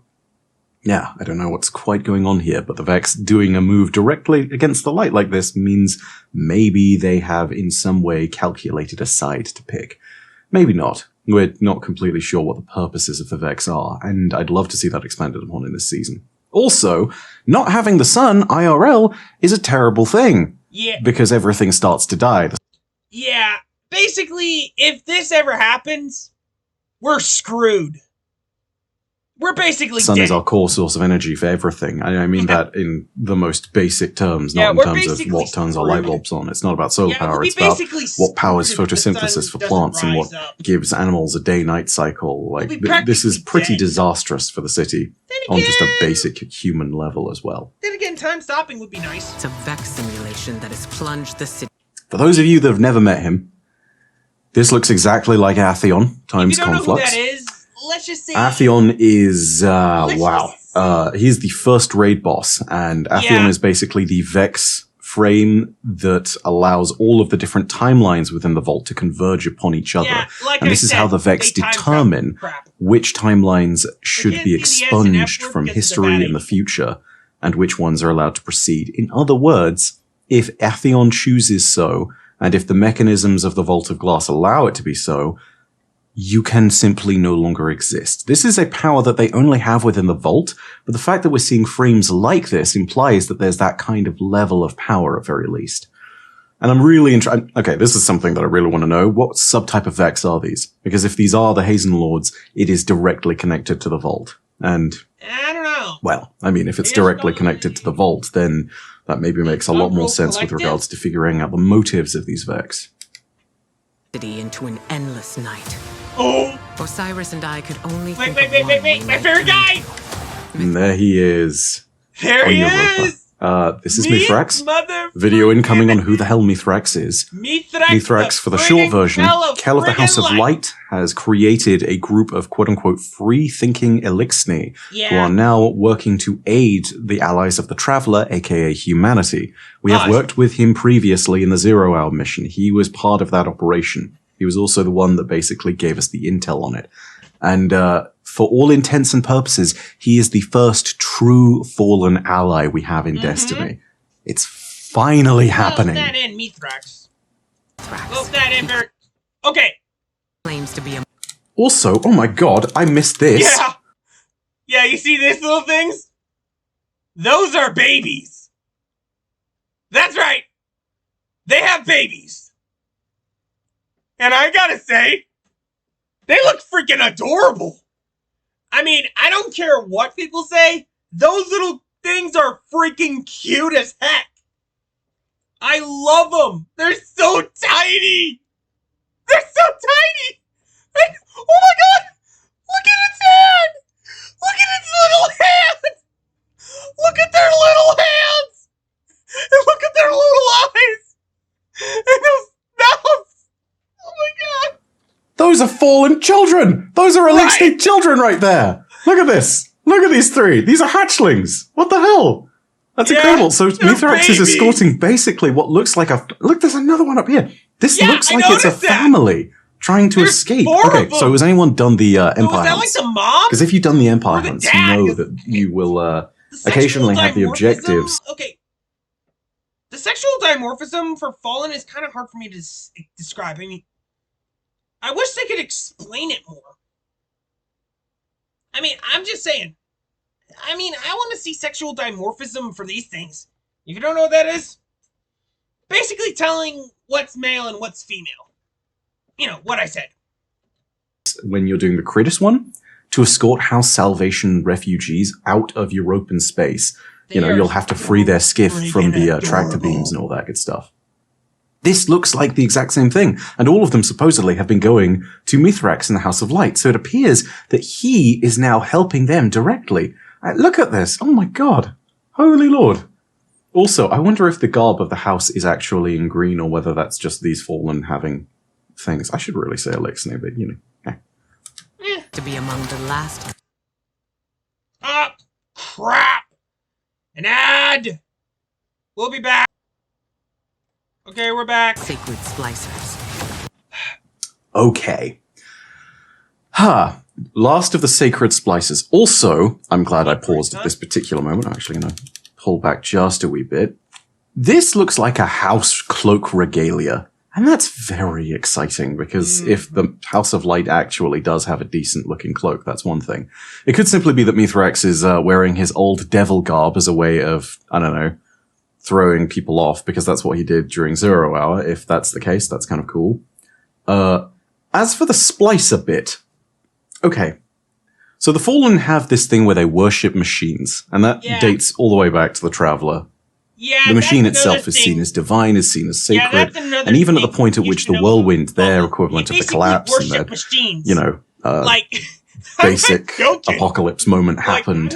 yeah, I don't know what's quite going on here, but the Vex doing a move directly against the light like this means maybe they have in some way calculated a side to pick. Maybe not. We're not completely sure what the purposes of the Vex are, and I'd love to see that expanded upon in this season. Also, not having the sun, IRL, is a terrible thing. Yeah. Because everything starts to die. Yeah, basically, if this ever happens, we're screwed. We're basically The sun dead. is our core source of energy for everything. I mean that in the most basic terms, Yeah, not in we're terms of basically what turns our light screwed. bulbs on. It's not about solar Yeah, power, we it's about basically what powers screwed if the photosynthesis sun for doesn't plants and what rise up. gives animals a day-night cycle. Like, be this is practically pretty dead. disastrous for the city, Then on just a again- basic human level as well. Then again, time stopping would be nice. It's a Vex simulation that has plunged the city. For those of you that have never met him, this looks exactly like Atheon If times you don't know who Conflux. that is, let's just say... Atheon is, Let's wow. just He's the first raid boss, and Atheon Yeah. is basically the Vex frame that allows all of the different timelines within the vault to converge upon each other. Yeah, like and I this is said, how the Vex they time determine travel. Crap. which timelines should can't be see the S and F expunged word from because it's a history bad in the idea. future, and which ones are allowed to proceed. In other words, if Atheon chooses so, and if the mechanisms of the Vault of Glass allow it to be so, you can simply no longer exist. This is a power that they only have within the Vault, but the fact that we're seeing frames like this implies that there's that kind of level of power at very least. And I'm really interested. Okay, this is something that I really want to know. What subtype of Vex are these? Because if these are the Hazen Lords, it is directly connected to the Vault. And, I don't know. well, I mean, if it's It's directly not- connected to the Vault, then that maybe makes a lot more sense with Collective? regards to figuring out the motives of these Vex. Into an endless night. Oh! Osiris and I could only Wait, think wait, of wait, one wait, we wait! My might favorite turn guy! And there he is. There he on Europa. is! This is Mithrax. Mother Video incoming on who the hell Mithrax is. Mithrax, for the short version, Kel of the House of Light has created a group of quote-unquote free-thinking Elixni who are now working to aid the allies of the Traveler, aka humanity. We have worked with him previously in the Zero Hour mission. He was part of that operation. He was also the one that basically gave us the intel on it. And for all intents and purposes, he is the first true fallen ally we have in Destiny. It's finally happening. That in, Mithrax. That in very... Okay. Claims to be a... Also, oh my god, I missed this. Yeah. Yeah, you see these little things? Those are babies. That's right. They have babies. And I gotta say, they look freaking adorable. I mean, I don't care what people say. Those little things are freaking cute as heck. I love them. They're so tiny. They're so tiny. And, oh my god. Look at its hand. Look at its little hand. Look at their little hands. And look at their little eyes. And those mouths. Oh my god. Those are fallen children! Those are Elixni children right there! Look at this! Look at these three! These are hatchlings! What the hell? That's incredible. So Mithrax is escorting basically what looks like a... Look, there's another one up here. This looks like it's a family trying to escape. Okay, so has anyone done the Empire Was that hunts? like the mom? Because if you've done the Empire the hunts, dad? you know that you will occasionally have the objectives. Okay. The sexual dimorphism for Fallen is kind of hard for me to describe. I mean, I wish they could explain it more. I mean, I'm just saying. I mean, I want to see sexual dimorphism for these things. If you don't know what that is, basically telling what's male and what's female. You know, what I said. When you're doing the Critus one, to escort House Salvation refugees out of European space, you know, you'll have to free their skiff from the tractor beams and all that good stuff. This looks like the exact same thing, and all of them supposedly have been going to Mithrax in the House of Light, so it appears that he is now helping them directly. Look at this. Oh my god. Holy lord. Also, I wonder if the garb of the house is actually in green, or whether that's just these fallen having things. I should really say Elixni, but you know. To be among the last... Ah, crap! An ad! We'll be back. Okay, we're back. Sacred splicers. Okay. Last of the sacred splicers. Also, I'm glad I paused at this particular moment. I'm actually going to pull back just a wee bit. This looks like a house cloak regalia. And that's very exciting, because if the House of Light actually does have a decent looking cloak, that's one thing. It could simply be that Mithrax is wearing his old devil garb as a way of, I don't know, throwing people off, because that's what he did during Zero Hour. If that's the case, that's kind of cool. As for the Splicer bit, okay. So the Fallen have this thing where they worship machines, and that dates all the way back to the Traveler. Yeah, the machine itself is seen as divine, is seen as sacred, and even at the point at which the whirlwind, their equivalent of the collapse, and their, you know, like, basic apocalypse moment happened,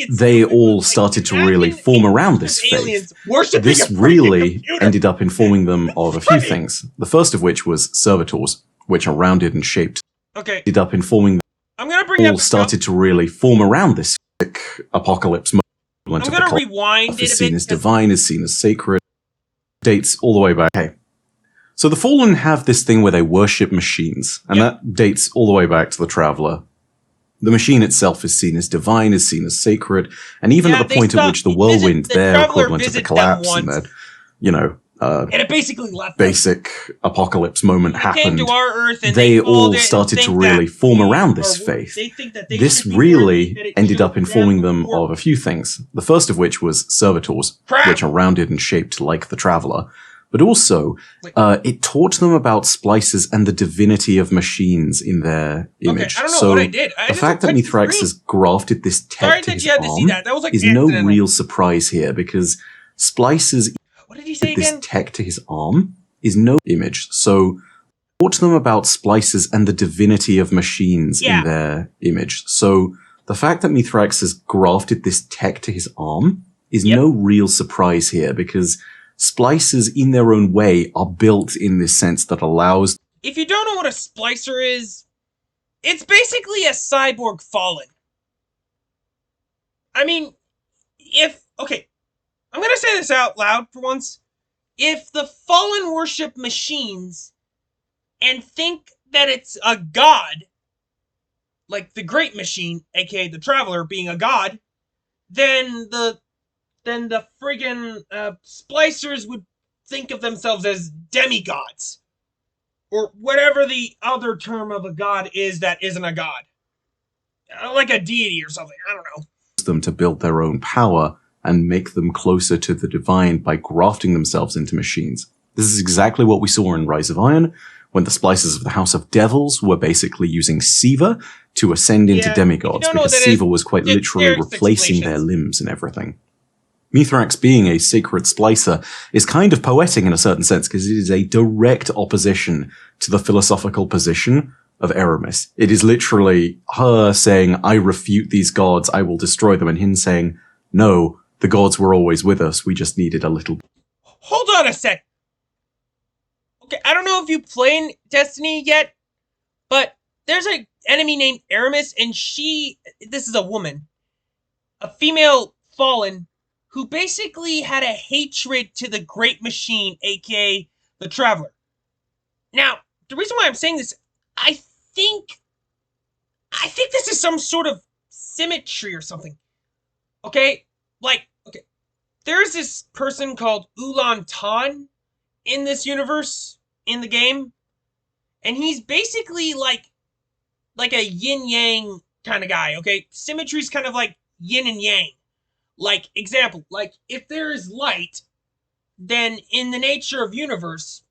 they all started to really form around this faith. This really ended up informing them of a few things. The first of which was servitors, which are rounded and shaped. Okay. Ended up informing them. I'm gonna bring all started to really form around this apocalypse moment. I'm gonna rewind it a bit. Is seen as divine, is seen as sacred. Dates all the way back. Okay. So the Fallen have this thing where they worship machines, and that dates all the way back to the Traveler. The machine itself is seen as divine, is seen as sacred, and even at the point at which the whirlwind, their equivalent of the collapse, and their, you know, and it basically left basic apocalypse moment happened. Came to our Earth and they all started to really form around this faith. This really ended up informing them of a few things. The first of which was servitors, which are rounded and shaped like the Traveler. But also, it taught them about splicers and the divinity of machines in their image. I don't know so what I did. The fact that Mithrax has grafted this tech to his arm is no real surprise here, because splicers... What did he say this again? tech to his arm is no image. So taught them about splicers and the divinity of machines in their image. So the fact that Mithrax has grafted this tech to his arm is no real surprise here, because splicers in their own way are built in this sense that allows... If you don't know what a splicer is, it's basically a cyborg fallen. I mean, okay, I'm gonna say this out loud for once. If the fallen worship machines and think that it's a god, like the Great Machine, aka the Traveler being a god, then the friggin' splicers would think of themselves as demigods. Or whatever the other term of a god is that isn't a god. Like a deity or something, I don't know. Them to build their own power and make them closer to the divine by grafting themselves into machines. This is exactly what we saw in Rise of Iron, when the splicers of the House of Devils were basically using Siva to ascend into demigods, because Siva was quite literally replacing their limbs and everything. Mithrax being a sacred splicer is kind of poetic in a certain sense, because it is a direct opposition to the philosophical position of Eramis. It is literally her saying, I refute these gods, I will destroy them, and him saying, no, the gods were always with us, we just needed a little... Hold on a sec! Okay, I don't know if you play Destiny yet, but there's an enemy named Eramis, and this is a woman, a female fallen, who basically had a hatred to the Great Machine, aka the Traveler. Now, the reason why I'm saying this, I think this is some sort of symmetry or something. Okay? There's this person called Ulan Tan in this universe, in the game, and he's basically like a yin-yang kind of guy, okay? Symmetry's kind of like yin and yang. Like, example, like, if there is light, then in the nature of the universe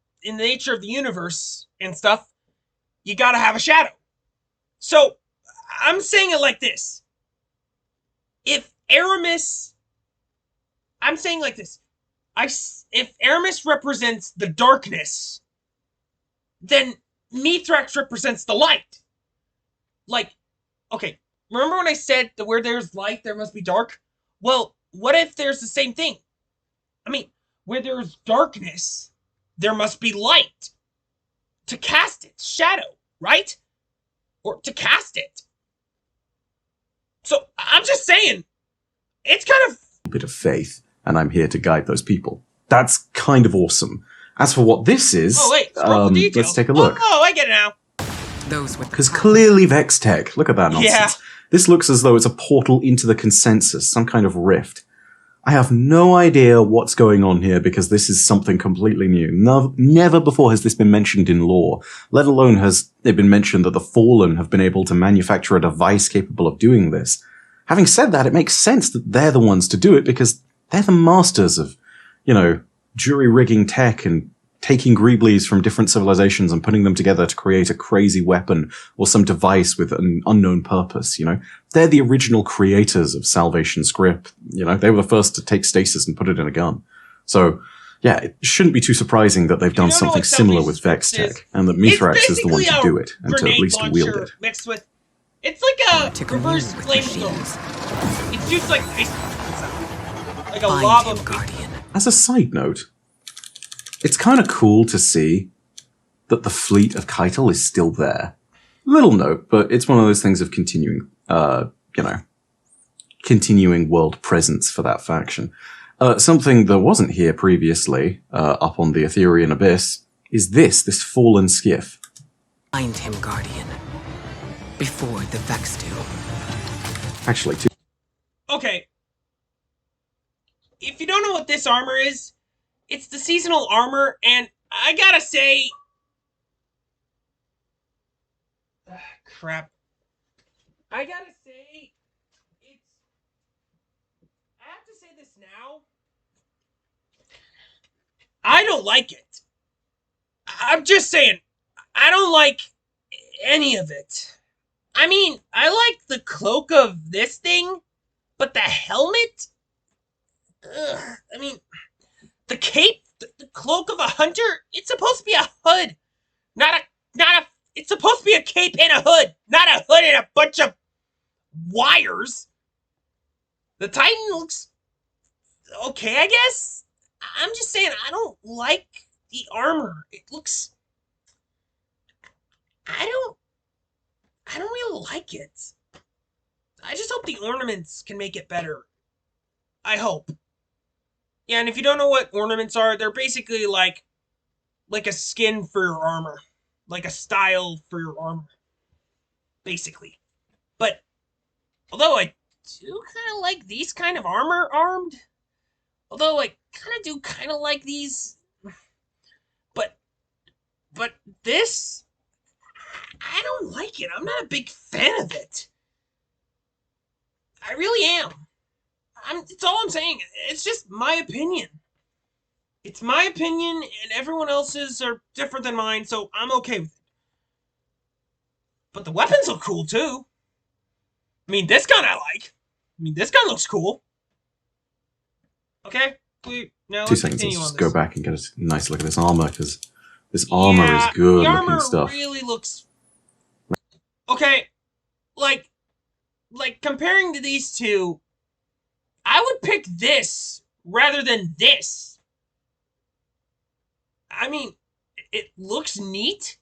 and stuff, you gotta have a shadow. So, I'm saying it like this. If Eramis represents the darkness, then Mithrax represents the light. Like, okay, remember when I said that where there's light, there must be dark? Well, what if there's the same thing? I mean, where there's darkness, there must be light. To cast it, shadow, right? Or to cast it. So, I'm just saying, it's kind of... a bit of faith, and I'm here to guide those people. That's kind of awesome. As for what this is, let's take a look. Oh, I get it now. Because clearly Vex Tech, look at that nonsense. Yeah. This looks as though it's a portal into the consensus, some kind of rift. I have no idea what's going on here, because this is something completely new. Never before has this been mentioned in lore, let alone has it been mentioned that the Fallen have been able to manufacture a device capable of doing this. Having said that, it makes sense that they're the ones to do it, because they're the masters of, jury-rigging tech and taking greeblies from different civilizations and putting them together to create a crazy weapon or some device with an unknown purpose, They're the original creators of Salvation Script, They were the first to take stasis and put it in a gun. So, yeah, it shouldn't be too surprising that they've done something similar with Vex Tech, and that Mithrax is the one to do it, and to at least wield it. Mixed with, it's like a reverse flamethrower. It shoots like a lava guardian. As a side note, it's kind of cool to see that the fleet of Keitel is still there. Little note, but it's one of those things of continuing, continuing world presence for that faction. Something that wasn't here previously, up on the Etherean Abyss, is this fallen skiff. Find him, Guardian. Before the Vex do. Actually, Okay. If you don't know what this armor is, it's the seasonal armor, and I gotta say... crap. I gotta say, I have to say this now. I don't like it. I'm just saying, I don't like any of it. I mean, I like the cloak of this thing, but the helmet? Ugh, I mean, the cape, the cloak of a hunter, it's supposed to be a hood. It's supposed to be a cape and a hood, not a hood and a bunch of wires. The Titan looks okay, I guess. I'm just saying, I don't like the armor. It looks... I don't really like it. I just hope the ornaments can make it better. I hope. Yeah, and if you don't know what ornaments are, they're basically like a skin for your armor. Like a style for your armor. Basically. But, although I do kind of like these kind of armor armed. Although I kind of do kind of like these. But this, I don't like it. I'm not a big fan of it. I really am. It's all I'm saying. It's just my opinion. It's my opinion, and everyone else's are different than mine, so I'm okay with it. But the weapons look cool, too. I mean, this gun I like. I mean, this gun looks cool. Okay, now 2 let's seconds, continue let's on just go this. back and get a nice look at this armor, because this armor is good the armor looking stuff. really looks... Okay, like comparing to these two, I would pick this rather than this. I mean, it looks neat,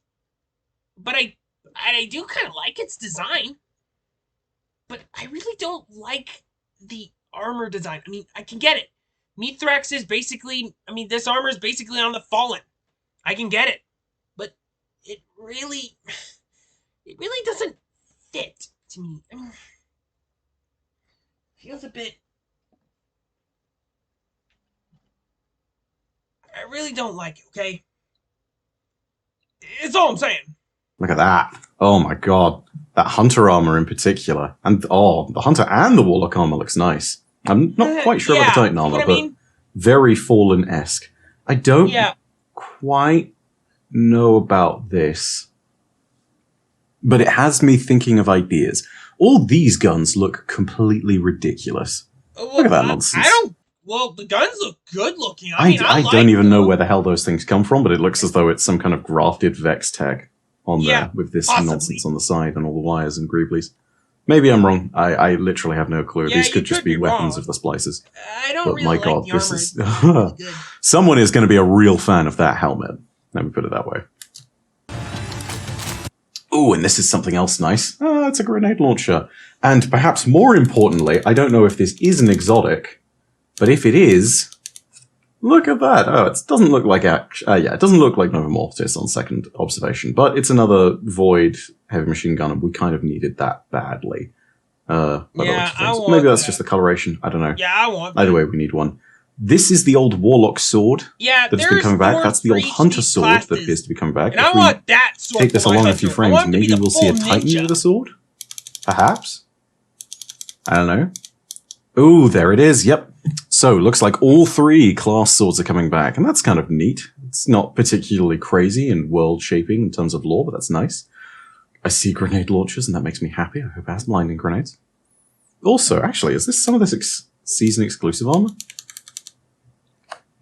but I do kind of like its design. But I really don't like the armor design. I mean, I can get it. Mithrax is basically... I mean, this armor is basically on the Fallen. I can get it. But it really doesn't fit to me. I mean, feels a bit... I really don't like it, okay? It's all I'm saying. Look at that. Oh my god. That hunter armor in particular. And the hunter and the warlock armor looks nice. I'm not quite sure about the Titan armor, but very Fallen-esque. I don't quite know about this. But it has me thinking of ideas. All these guns look completely ridiculous. Look at that nonsense. Well, the guns look good looking. I don't even know where the hell those things come from, but it looks as though it's some kind of grafted Vex tech on there with this nonsense on the side and all the wires and greeblies. Maybe I'm wrong. I literally have no clue. These could just be weapons of the splicers. I don't really my like god, the this armor. is... Someone is going to be a real fan of that helmet. Let me put it that way. Ooh, and this is something else nice. It's a grenade launcher. And perhaps more importantly, I don't know if this is an exotic, but if it is, look at that. Oh, it doesn't look like it doesn't look like Nova Mortis on second observation, but it's another Void heavy machine gun, and we kind of needed that badly. Maybe that's just the coloration. I don't know. Yeah, I want Either way, we need one. This is the old Warlock sword that has been coming back. That's the old Hunter sword that appears to be coming back. And I want that sword. Take this along a few frames, maybe we'll see a Titan with a sword? Perhaps? I don't know. Ooh, there it is. Yep. So, looks like all 3 class swords are coming back, and that's kind of neat. It's not particularly crazy and world-shaping in terms of lore, but that's nice. I see grenade launchers, and that makes me happy. I hope it has blinding grenades. Also, actually, is this some of this season-exclusive armor?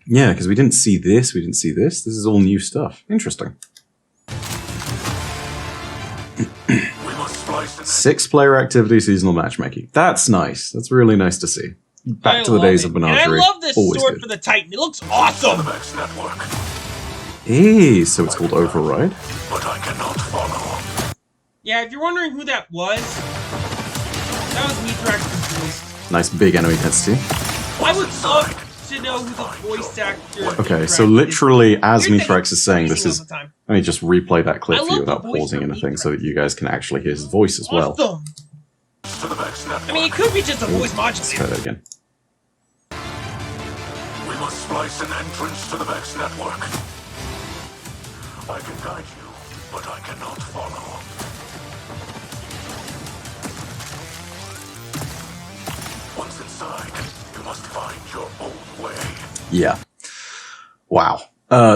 Yeah, because we didn't see this, we didn't see this. This is all new stuff. Interesting. 6-player activity seasonal matchmaking. That's nice. That's really nice to see. Back to the days of menagerie. And I love this sword for the Titan. It looks awesome. Hey, so it's called Override. But I cannot follow. Yeah, if you're wondering who that was Mithrax voice. Nice big enemy density. I would love to know who the voice actor. Okay, so literally, as Mithrax is saying, this is. Let me just replay that clip for you without pausing anything, so that you guys can actually hear his voice as well. I mean, it could be just a voice modulator. Let's try that again. We must splice an entrance to the Vex network. I can guide you, but I cannot follow. Once inside, you must find your own way. Yeah. Wow.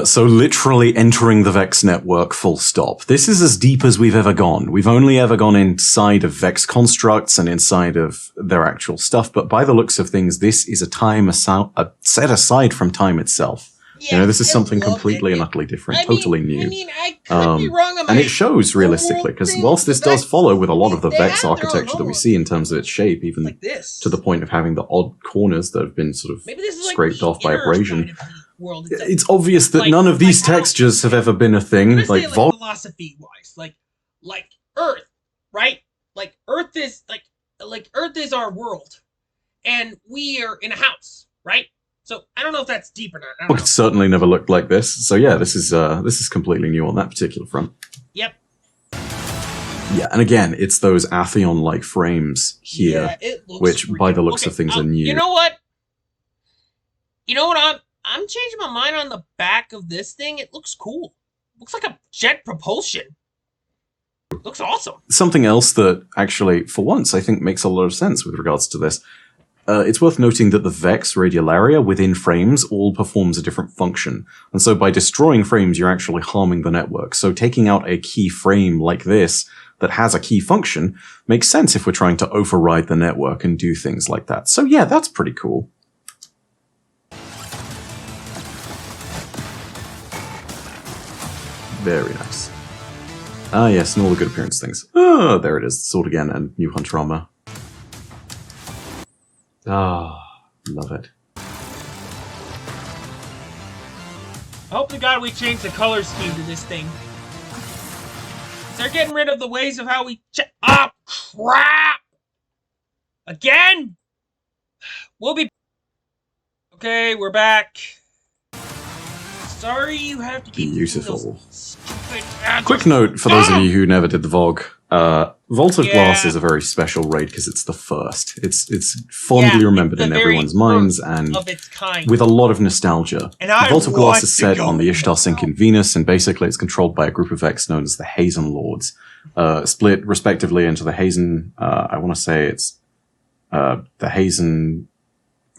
So literally entering the Vex network full stop. This is as deep as we've ever gone. We've only ever gone inside of Vex constructs and inside of their actual stuff, but by the looks of things, this is a time set aside from time itself. You know, this is I something loved completely it. and utterly different, I mean- totally new. I mean, I could be wrong on and my it shows realistically, because thing, whilst this the does Vex- follow with a lot of the they Vex have their own architecture that we home see in terms of its shape, even like this. to the point of having the odd corners that have been sort of Maybe this is like scraped the off by inner abrasion, side of the world. it's obvious that like- none of these like how- textures have ever been a I'm thing. gonna say, Like, Vol philosophy-wise, like Earth, right? Like Earth is like Earth is our world, and we are in a house, right? So I don't know if that's deep or not. I don't know. certainly never looked like this. So yeah, this is completely new on that particular front. Yep. Yeah, and again, it's those Atheon-like frames here, Yeah, it looks which by the freaking- looks of things are new. You know what? I'm changing my mind on the back of this thing. It looks cool. Looks like a jet propulsion. Looks awesome. Something else that actually, for once, I think makes a lot of sense with regards to this. It's worth noting that the Vex Radiolaria within frames all performs a different function. And so by destroying frames, you're actually harming the network. So taking out a key frame like this that has a key function makes sense if we're trying to override the network and do things like that. So yeah, that's pretty cool. Very nice. Ah yes, and all the good appearance things. Oh, there it is. Sword again and new hunter armor. Ah, love it. I hope to God we change the color scheme to this thing. They're getting rid of the ways of how we oh, crap! Again? We'll be... Okay, we're back. Sorry you have to keep... Beautiful. Stupid... Quick note for those of you who never did the VOG. Vault of Glass Yeah. is a very special raid because it's the first. It's fondly remembered it's in the very everyone's minds first and of its kind. with a lot of nostalgia. And I the Vault of want Glass is to set go on the Ishtar now. sink in Venus, and basically it's controlled by a group of Vex known as the Hazen Lords, split respectively into the Hazen. I want to say it's the Hazen.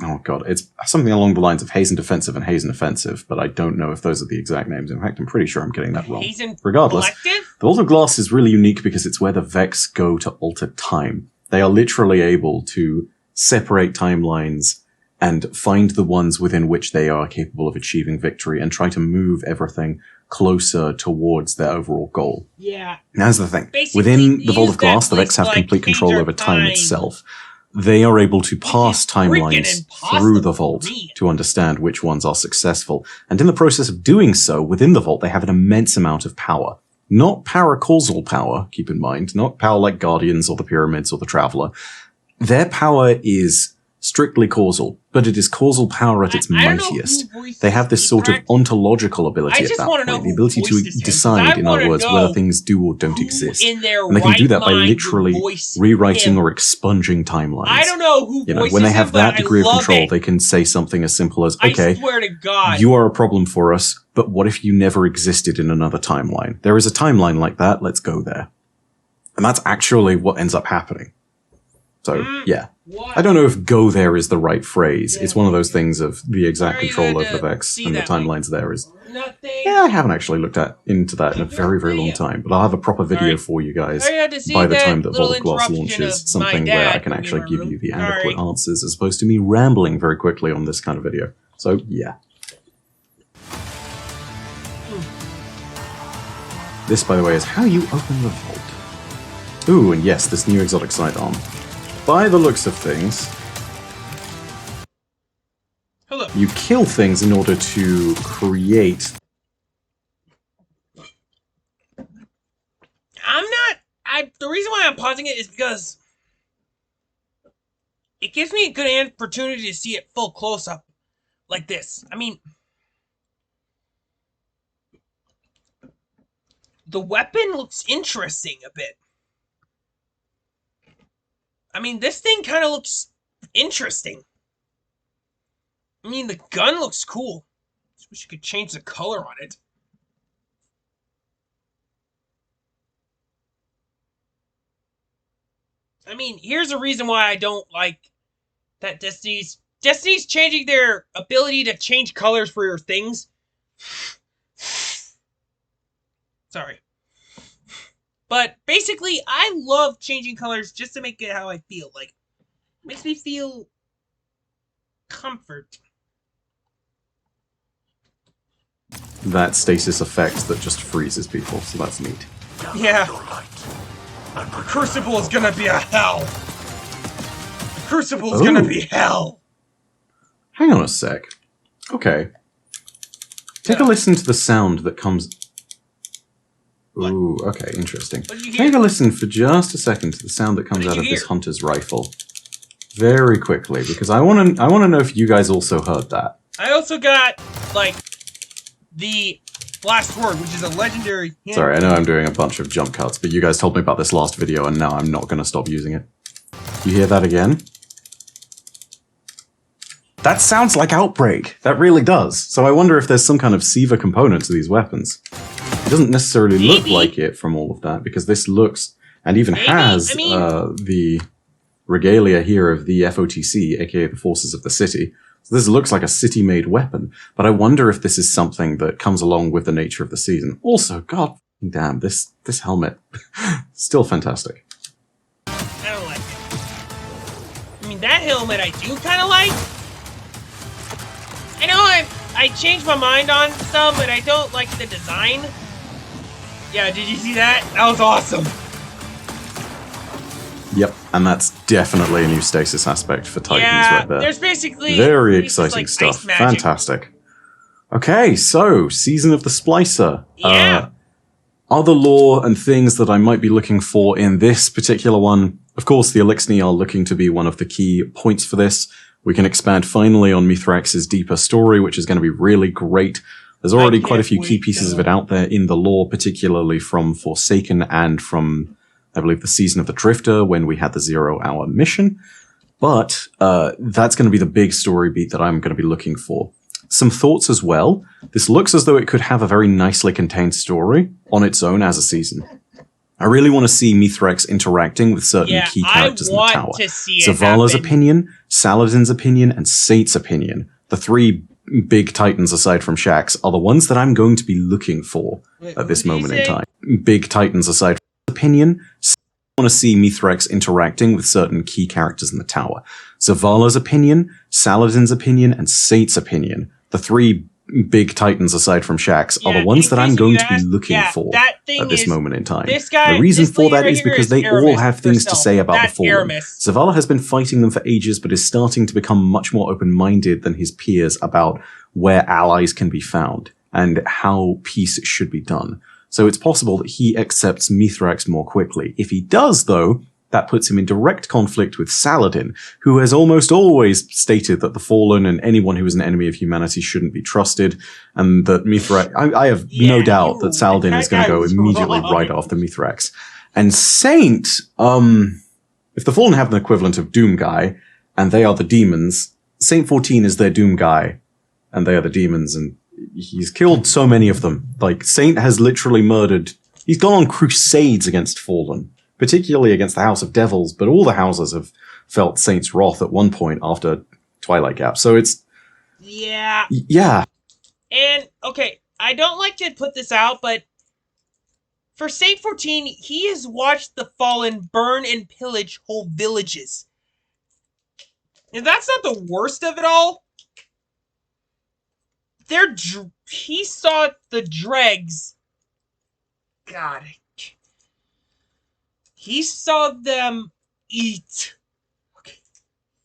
Oh god, it's something along the lines of Hazen Defensive and Hazen Offensive, but I don't know if those are the exact names. In fact, I'm pretty sure I'm getting that wrong. Hazen Regardless, Collective? the Vault of Glass is really unique because it's where the Vex go to alter time. They are literally able to separate timelines and find the ones within which they are capable of achieving victory and try to move everything closer towards their overall goal. Yeah. Now, here's the thing. Basically, Within the use Vault of Glass, that the Vex place have to, complete like, control change over our time time. itself. They are able to pass is freaking timelines through the impossible vault for me. to understand which ones are successful. And in the process of doing so, within the vault, they have an immense amount of power. Not paracausal power, keep in mind, not power like Guardians or the Pyramids or the Traveler. Their power is strictly causal, but it is causal power at its I don't know who mightiest. voices They have this sort of Mithrax. ontological I ability at just that wanna point, know the who ability to voices him, 'cause decide, I in other wanna words, know whether things do or don't who exist. in their And they can do that by right mind would literally voice rewriting him. or expunging timelines. I don't know who You know, voices when they him, have but that I degree of love control, it. they can say something as simple as, I okay, swear to God. you are a problem for us, but what if you never existed in another timeline? There is a timeline like that, let's go there. And that's actually what ends up happening. So, yeah. What? I don't know if go there is the right phrase. It's one of those things of the exact Where are you control going over the to Vex see and the that, like, timelines there is. Nothing. Yeah, I haven't actually looked into that in a very, very long time, but I'll have a proper video Sorry. for you guys Sorry, I had to see by the that time that little Vault of Glass interruption launches, of something my where I dad can coming actually in my give room. you the Sorry. adequate answers as opposed to me rambling very quickly on this kind of video. So, yeah. This, by the way, is how you open the vault. Ooh, and yes, this new exotic sidearm. By the looks of things, Hello. you kill things in order to create... The reason why I'm pausing it is because it gives me a good opportunity to see it full close up like this. I mean, the weapon looks interesting a bit. I mean, this thing kind of looks interesting. I mean, the gun looks cool. Just wish you could change the color on it. I mean, here's a reason why I don't like that Destiny's changing their ability to change colors for your things. Sorry. But basically, I love changing colors just to make it how I feel. Like, it makes me feel comfort. that stasis effect that just freezes people, so that's neat. Yeah. The Crucible is gonna be a hell. The Crucible is gonna be hell. Hang on a sec. Okay. Take a listen to the sound that comes... Ooh, okay, interesting. Take a listen for just a second to the sound that comes out of this hunter's rifle. Very quickly, because I want to know if you guys also heard that. I also got, like, the last word, which is a legendary... Sorry, I know I'm doing a bunch of jump cuts, but you guys told me about this last video, and now I'm not going to stop using it. You hear that again? That sounds like Outbreak. That really does. So I wonder if there's some kind of Siva component to these weapons. It doesn't necessarily look like it from all of that, because this looks, and even has, the regalia here of the FOTC, aka the Forces of the City. So this looks like a city-made weapon, but I wonder if this is something that comes along with the nature of the season. Also, god damn, this helmet. Still fantastic. I don't like it. I mean, that helmet I do kind of like. I know I changed my mind on some, but I don't like the design. Yeah, did you see that? That was awesome. Yep, and that's definitely a new stasis aspect for Titans right there. There's basically... Very exciting stuff. Fantastic. Okay, so, Season of the Splicer. Yeah. Other lore and things that I might be looking for in this particular one. Of course, the Elixni are looking to be one of the key points for this. We can expand finally on Mithrax's deeper story, which is going to be really great. There's already quite a few key pieces of it out there in the lore, particularly from Forsaken and from, I believe, the Season of the Drifter when we had the 0-hour mission. But that's going to be the big story beat that I'm going to be looking for. Some thoughts as well. This looks as though it could have a very nicely contained story on its own as a season. I really want to see Mithrax interacting with certain key characters in the tower. Zavala's opinion, Saladin's opinion, and Saint's opinion. The three big titans aside from Shaxx are the ones that I'm going to be looking for at this moment in time. Big titans aside from opinion, I want to see Mithrax interacting with certain key characters in the tower. Zavala's opinion, Saladin's opinion, and Saint's opinion. The three big titans aside from Shaxx are the ones that I'm going to be looking for at this moment in time. The reason for that is because they all have things to say about the Fallen. Zavala has been fighting them for ages, but is starting to become much more open-minded than his peers about where allies can be found and how peace should be done. So it's possible that he accepts Mithrax more quickly. If he does, though, that puts him in direct conflict with Saladin, who has almost always stated that the Fallen and anyone who is an enemy of humanity shouldn't be trusted, and that Mithrax... I have no doubt that Saladin is going to go immediately right after Mithrax. And Saint, if the Fallen have an equivalent of Doom Guy, and they are the demons, Saint 14 is their Doom Guy, and they are the demons, and he's killed so many of them. Like, Saint has literally murdered... He's gone on crusades against Fallen, particularly against the House of Devils, but all the houses have felt Saint's wrath at one point after Twilight Gap. So it's... Yeah. Yeah. And, okay, I don't like to put this out, but for Saint 14, he has watched the Fallen burn and pillage whole villages. And that's not the worst of it all. He saw the dregs. God. He saw them eat. Okay.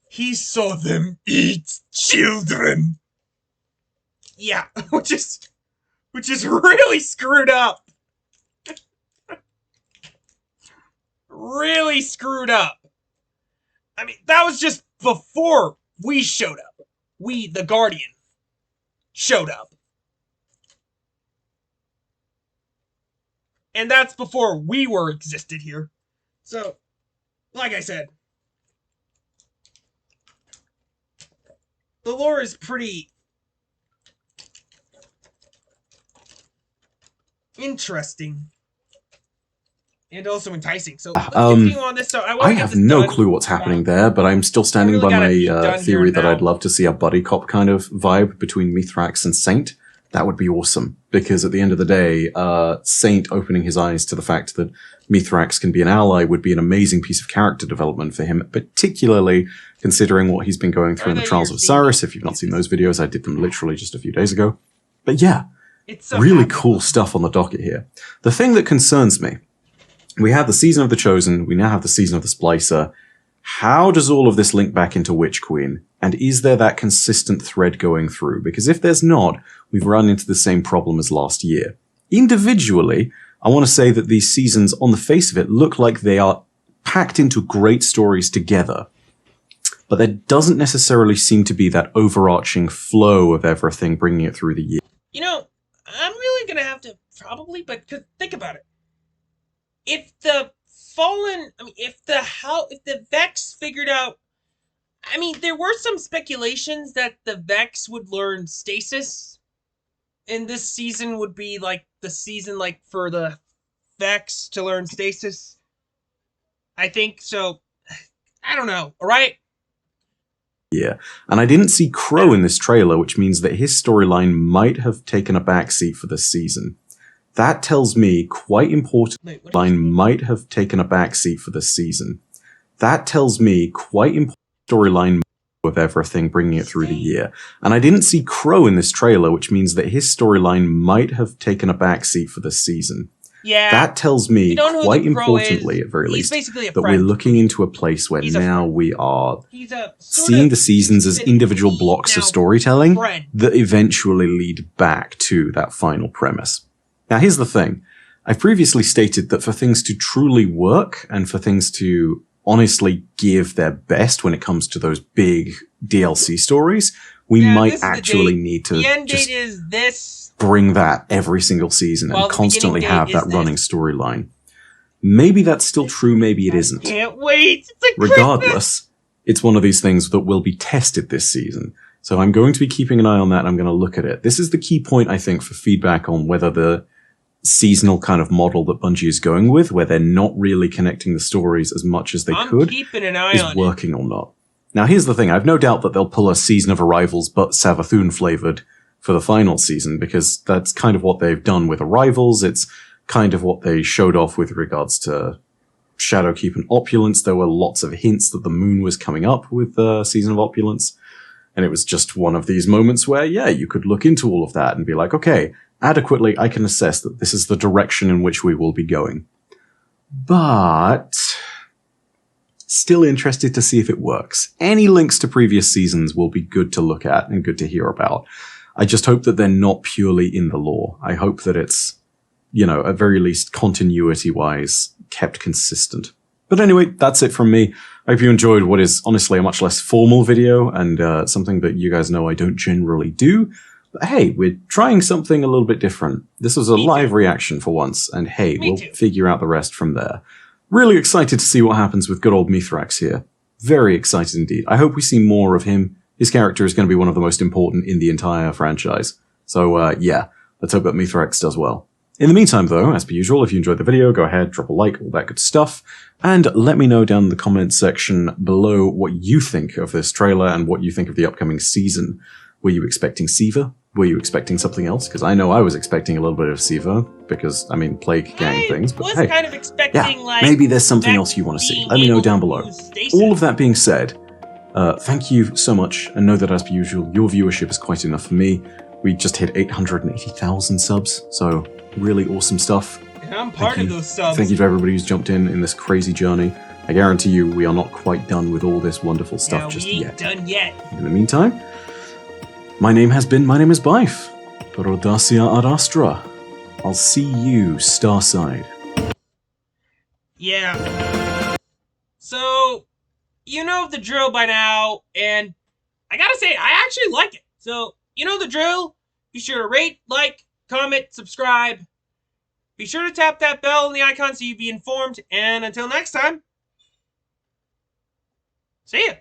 He saw them eat children. Yeah, which is really screwed up. Really screwed up. I mean, that was just before we showed up. We, the Guardian, showed up. And that's before we were existed here. So, like I said, the lore is pretty interesting and also enticing. So let's continue on this. So I have no clue what's happening there, but I'm still standing by my theory that I'd love to see a buddy cop kind of vibe between Mithrax and Saint. That would be awesome, because at the end of the day, Saint opening his eyes to the fact that Mithrax can be an ally would be an amazing piece of character development for him, particularly considering what he's been going through in the Trials of Osiris. If you've not seen those videos, I did them literally just a few days ago. But yeah, It's so really happy. cool stuff on the docket here. The thing that concerns me, we have the Season of the Chosen, we now have the Season of the Splicer. How does all of this link back into Witch Queen? And is there that consistent thread going through? Because if there's not, we've run into the same problem as last year. Individually, I want to say that these seasons, on the face of it, look like they are packed into great stories together. But there doesn't necessarily seem to be that overarching flow of everything bringing it through the year. You know, I'm really gonna have to probably, but think about it. If the Fallen, if the Vex figured out, there were some speculations that the Vex would learn stasis, and this season would be like the season like for the Vex to learn stasis. I think so. I don't know. All right. Yeah, and I didn't see Crow in this trailer, which means that his storyline might have taken a backseat for this season. That tells me, quite importantly, might have taken a backseat for this season. That tells me, quite important storyline of everything bringing it through the year. And I didn't see Crow in this trailer, which means that his storyline might have taken a backseat for this season. Yeah. That tells me, quite importantly, is, at very least, that we're looking into a place where now we are seeing the seasons as individual blocks of storytelling that eventually lead back to that final premise. Now, here's the thing. I've previously stated that for things to truly work and for things to honestly give their best when it comes to those big DLC stories, we might actually need to just bring that every single season and constantly have that running storyline. Maybe that's still true, maybe it isn't. Can't wait. It's like regardless, it's one of these things that will be tested this season. So I'm going to be keeping an eye on that. I'm going to look at it. This is the key point, I think, for feedback on whether the seasonal kind of model that Bungie is going with, where they're not really connecting the stories as much as they could, is working or not. Now, here's the thing. I've no doubt that they'll pull a Season of Arrivals but Savathûn flavored for the final season, because that's kind of what they've done with Arrivals. It's kind of what they showed off with regards to Shadowkeep and Opulence. There were lots of hints that the moon was coming up with the Season of Opulence. And it was just one of these moments where, yeah, you could look into all of that and be like, okay, adequately, I can assess that this is the direction in which we will be going. But still interested to see if it works. Any links to previous seasons will be good to look at and good to hear about. I just hope that they're not purely in the lore. I hope that it's, at very least continuity-wise, kept consistent. But anyway, that's it from me. I hope you enjoyed what is honestly a much less formal video and something that you guys know I don't generally do. But hey, we're trying something a little bit different. This was a live reaction for once, and hey, we'll figure out the rest from there. Really excited to see what happens with good old Mithrax here. Very excited indeed. I hope we see more of him. His character is going to be one of the most important in the entire franchise. So yeah, let's hope that Mithrax does well. In the meantime, though, as per usual, if you enjoyed the video, go ahead, drop a like, all that good stuff, and let me know down in the comments section below what you think of this trailer and what you think of the upcoming season. Were you expecting Siva? Were you expecting something else? Because I know I was expecting a little bit of Siva, because, Plague Gang things, but hey, kind of expecting, maybe there's something else you want to see. Let me know down below. All of that being said, thank you so much, and know that as per usual, your viewership is quite enough for me. We just hit 880,000 subs, so really awesome stuff. And I'm part of those subs. Thank you to everybody who's jumped in this crazy journey. I guarantee you we are not quite done with all this wonderful stuff just yet. Done yet. In the meantime, my name is Bife. Rodacia ad Astra. I'll see you Starside. Yeah. So, you know the drill by now, and I gotta say, I actually like it. So, you know the drill. Be sure to rate, like, comment, subscribe. Be sure to tap that bell and the icon so you be informed. And until next time, see ya.